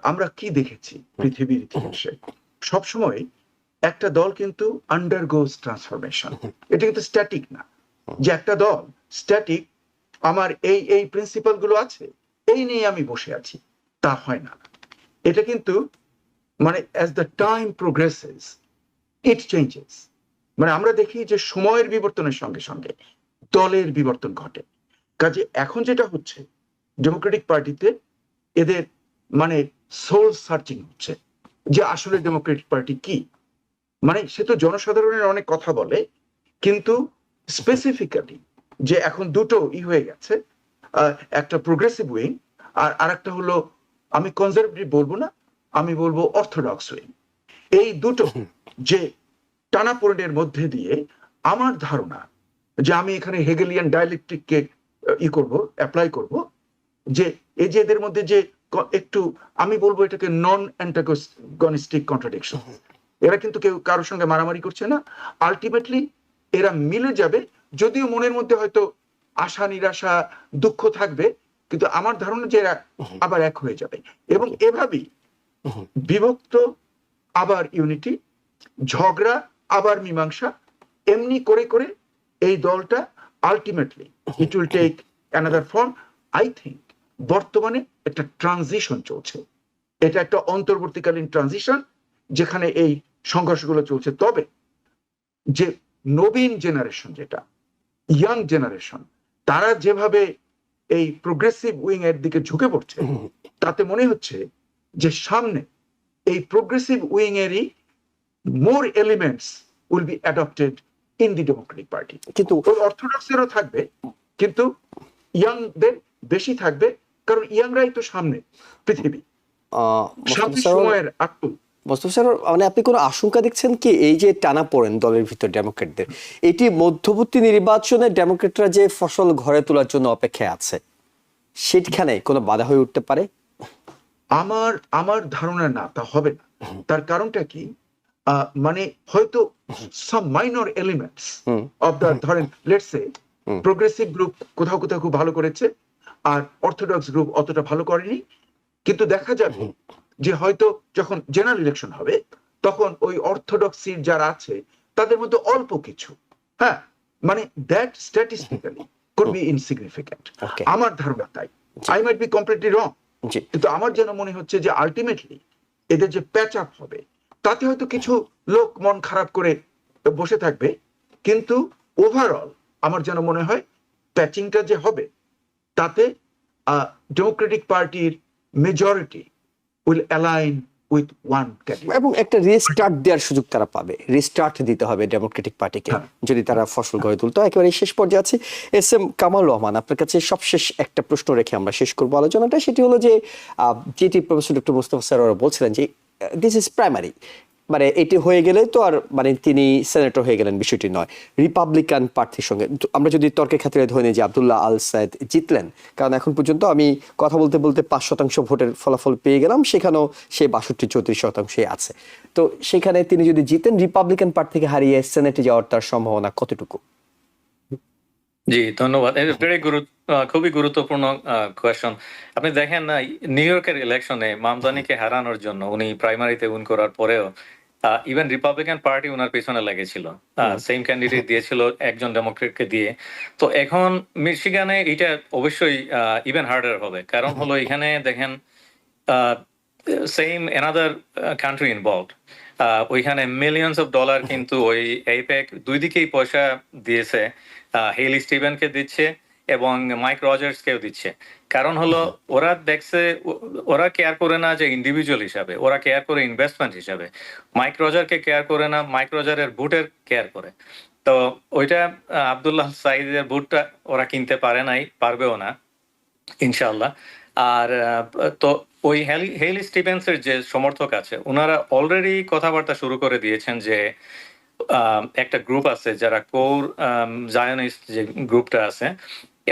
আমরা কি দেখেছি পৃথিবীর ইতিহাসে, সবসময় একটা দল কিন্তু আন্ডারগোজ ট্রান্সফরমেশন, এটা কিন্তু স্ট্যাটিক না যে একটা দল স্ট্যাটিক আমার এই এই প্রিন্সিপাল গুলো আছে এই নিয়ে আমি বসে আছি, তা হয় না। এটা কিন্তু মানে as the time progresses it changes. মানে আমরা দেখি যে সময়ের বিবর্তনের সঙ্গে সঙ্গে দলের বিবর্তন ঘটে। কাজে এখন যেটা হচ্ছে ডেমোক্রেটিক পার্টিতে এদের মানে সোল সার্চিং হচ্ছে যে আসলে ডেমোক্রেটিক পার্টি কি। মানে সে তো জনসাধারণের অনেক কথা বলে, কিন্তু স্পেসিফিক্যালি যে এখন দুটো হয়ে গেছে, একটা প্রোগ্রেসিভ উইং আর আরেকটা হলো, আমি কনজারভেটিভ বলবো না, আমি বলবো অর্থোডক্স উইং। এই দুটো যে টানাপোড়েনের মধ্যে দিয়ে আমার ধারণা যে আমি এখানে হেগেলিয়ান ডায়ালেকট্রিককে করব, অ্যাপ্লাই করব, যে এই যে এদের মধ্যে যে একটু আমি বলবো এটাকে নন অ্যান্টাগনিস্টিক কন্ট্রাডিকশন, এরা কিন্তু কেউ কারোর সঙ্গে মারামারি করছে না, আলটিমেটলি এরা মিলে যাবে, যদিও মনের মধ্যে হয়তো আশা নিরাশা দুঃখ থাকবে, কিন্তু আমার ধারণা যে এরা আবার এক হয়ে যাবে এবং এভাবেই বিভক্ত আবার ইউনিটি, ঝগড়া আবার মীমাংসা, এমনি করে করে এই দলটা ultimately it will take another form. I think বর্তমানে একটা ট্রানজিশন চলছে, এটা একটা অন্তর্বর্তীকালীন ট্রানজিশন যেখানে এই সংঘর্ষগুলো চলছে। তবে যে নবীন জেনারেশন, যেটা ইয়াং জেনারেশন, তারা যেভাবে এই প্রোগ্রেসিভ উইং এর দিকে ঝুঁকে পড়ছে, তাতে মনে হচ্ছে যে সামনে এই প্রোগ্রেসিভ উইং এরই more elements will be adopted in the Democratic party. কিন্তু ওই অর্থোডক্সেরও থাকবে, কিন্তু ইয়াংদের বেশি থাকবে, কারণ ইয়াংরাই তো সামনে পৃথিবী, সামনে সময়ের আত্ম। মোস্তফা স্যার, মানে আপনি কোনো আশঙ্কা দেখছেন কি এই যে টানাপোড়েন দলের ভিতর ডেমোক্রেটদের, এটি মধ্যবর্তী নির্বাচনে ডেমোক্রেটরা যে ফসল ঘরে তোলার জন্য অপেক্ষায় আছে সেখানে কোনো বাধা হয়ে উঠতে পারে? আমার ধারণা না, তা হবে না। তার কারণটা কি, মানে হয়তো সাম মাইনর এলিমেন্টস অফ দ্য, ধরেন লেটস সে প্রোগ্রেসিভ গ্রুপ কোথাও কোথাও খুব ভালো করেছে আর অর্থোডক্স গ্রুপ অতটা ভালো করেনি, কিন্তু দেখা যাবে যে হয়তো যখন জেনারেল ইলেকশন হবে তখন ওই অর্থোডক্সির যারা আছে তাদের মধ্যে অল্প কিছু, হ্যাঁ, মানে that statistically could be insignificant. আমার ধারণা তাই, আই মাইট বি কমপ্লিটলি রং, কিন্তু আমার যেন মনে হচ্ছে যে আলটিমেটলি এদের যে প্যাচ আপ হবে তাতে হয়তো কিছু লোক মন খারাপ করে বসে থাকবে, কিন্তু ওভারঅল আমার যেন মনে হয় প্যাচিংটা যে হবে তাতে ডেমোক্রেটিক পার্টির majority will align with one candidate এবং একটা রিস্টার্ট দেওয়ার সুযোগ তারা পাবে, রিস্টার্ট দিতে হবে ডেমোক্রেটিক পার্টিকে যদি তারা ফসল গড়ে তুলতো। একেবারে শেষ পর্যায়ে আছি, এস এম কামাল রহমান, আপনার কাছে সবশেষ একটা প্রশ্ন রেখে আমরা শেষ করবো আলোচনাটা। সেটি হলো যে যেটি প্রফেসর ডক্টর মোস্তফা স্যার বলছিলেন যে দিস ইজ প্রাইমারি, মানে এটি হয়ে গেলে তো আর মানে তিনি সেনেটর হয়ে গেলেন বিষয়টি নয়। রিপাবলিকান প্রার্থীর সঙ্গে আমরা যদি তর্কের খাতিরে ধরে নিই যে আব্দুল্লাহ আল সায়েদ জিতলেন, কারণ এখন পর্যন্ত আমি কথা বলতে বলতে 5% ভোটের ফলাফল পেয়ে গেলাম, সেখানেও সে 62-34% আছে। তো সেখানে তিনি যদি জিতেন, রিপাবলিকান প্রার্থীকে হারিয়ে সেনেটে যাওয়ার তার সম্ভাবনা কতটুকু? জি, ধন্যবাদ। খুবই গুরুত্বপূর্ণ কোয়েশ্চন। আপনি দেখেন না, নিউ ইয়র্কের ইলেকশনে মামদানিকে হারানোর জন্য উনি প্রাইমারিতে উইন করার পরেও ইভেন রিপাবলিকান পার্টি উনার পেছনে লেগেছিল, সেম ক্যান্ডিডেট দিয়েছিল একজন ডেমোক্রেটকে দিয়ে। তো এখন মিশিগানে এটা অবশ্যই ইভেন হার্ডার হবে, কারণ হলো এখানে দেখেন সেম অ্যানাদার কান্ট্রি ইনভলভড, ওইখানে মিলিয়নস অফ ডলার কিন্তু ওই এইপ্যাক দুই দিকেই পয়সা দিয়েছে, হেইলি স্টিভেনকে দিচ্ছে এবং মাইক রজার্সকেও দিচ্ছে। কারণ হলো ওরা দেখছে, ওরা কেয়ার করে না যে ইন্ডিভিজুয়াল হিসাবে, ওরা কেয়ার করে ইনভেস্টমেন্ট হিসাবে। মাইক রজারকে কেয়ার করে না, মাইক রজারের ভোটের কেয়ার করে। তো ওইটা আব্দুল্লাহ সাইদের ভোটটা ওরা কিনতে পারে নাই, পারবেও না ইনশাআল্লাহ। আর তো ওই হেইলি স্টিভেন্সের যে সমর্থক আছে ওনারা অলরেডি কথাবার্তা শুরু করে দিয়েছেন যে একটা গ্রুপ আছে যারা কোর জায়নিস্ট যে গ্রুপটা আছে,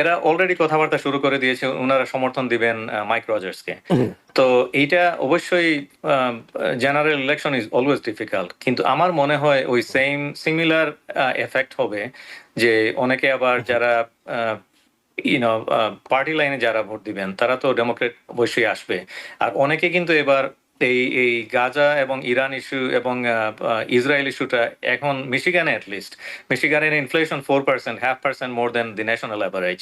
এরা অলরেডি কথাবার্তা শুরু করে দিয়েছে, ওনারা সমর্থন দিবেন মাইক রজার্সকে। তো এইটা অবশ্যই, general election is always difficult, কিন্তু আমার মনে হয় ওই সিমিলার এফেক্ট হবে যে অনেকে আবার যারা পার্টি লাইনে যারা ভোট দিবেন তারা তো ডেমোক্রেট অবশ্যই আসবে, আর অনেকে কিন্তু এবার এই গাজা এবং ইরান ইস্যু এবং ইসরায়েল ইস্যুটা এখন মিশিগানে অ্যাটলিস্ট মিশিগানের inflation 4%, 0.5% more than the national average.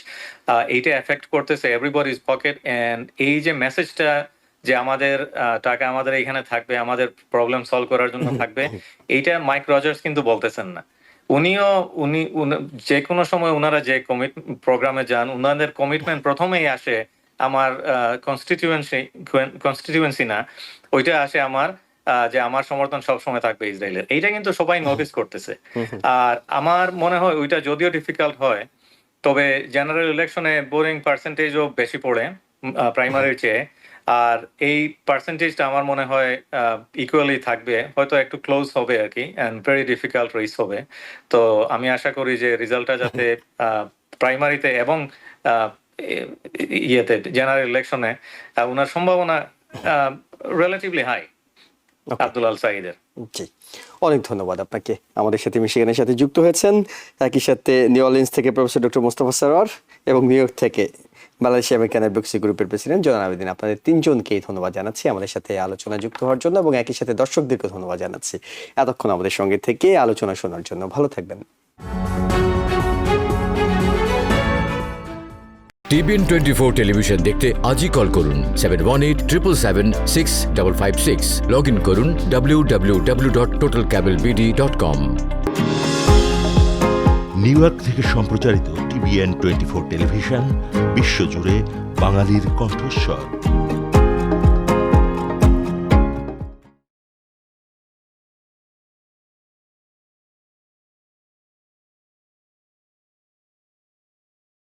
এইটা এফেক্ট করতেছে এভরিবডিজ পকেট। অ্যান্ড এই যে মেসেজটা যে আমাদের টাকা আমাদের এখানে থাকবে, আমাদের প্রবলেম সলভ করার জন্য থাকবে, এইটা মাইক রজার্স কিন্তু বলতেছেন না। উনি যে কোনো সময় ওনারা যে প্রোগ্রামে যান, ওনাদের কমিটমেন্ট প্রথমেই আসে আমার কনস্টিটিউয়েন্সি না, ওইটা আসে আমার যে আমার সমর্থন সবসময় থাকবে ইসরায়েলের। এইটা কিন্তু সবাই নোটিস করতেছে। আর আমার মনে হয় ওইটা যদিও ডিফিকাল্ট হয়, তবে জেনারেল ইলেকশনে বোরিং পার্সেন্টেজও বেশি পড়ে প্রাইমারির চেয়ে। আর এই পার্সেন্টেজটা আমার মনে হয় ইকুয়ালি থাকবে, হয়তো একটু ক্লোজ হবে আর কি, অ্যান্ড ভেরি ডিফিকাল্ট রেস হবে। তো আমি আশা করি যে রেজাল্টটা যাতে প্রাইমারিতে এবং ইয়েতে জেনারেল ইলেকশনে ওনার সম্ভাবনা রিলেটিভলি হাই আব্দুল আল সাঈদের। জি, অনেক ধন্যবাদ আপনাকে আমাদের সাথে মিশিগানের সাথে যুক্ত হয়েছেন। একই সাথে নিউ অরলিন্স থেকে প্রফেসর ডক্টর মোস্তফা সরোয়ার এবং নিউ ইয়র্ক থেকে বাংলাদেশ আমেরিকান অ্যাডভোকেসি গ্রুপের প্রেসিডেন্ট জনাব আবেদিন। আপনাদের তিনজনকেই ধন্যবাদ জানাচ্ছি আমাদের সাথে আলোচনায় যুক্ত হওয়ার জন্য, এবং একই সাথে দর্শকদেরকে ধন্যবাদ জানাচ্ছি এতক্ষণ আমাদের সঙ্গে থেকে আলোচনা শোনার জন্য। ভালো থাকবেন। TBN 24 টেলিভিশন দেখতে আজই কল করুন 7187776556। লগ ইন করুন www.totalcablebd.com। নিউ ইয়র্ক থেকে সম্প্রচারিত TBN 24 টেলিভিশন বিশ্বজুড়ে বাঙালির কণ্ঠস্বর।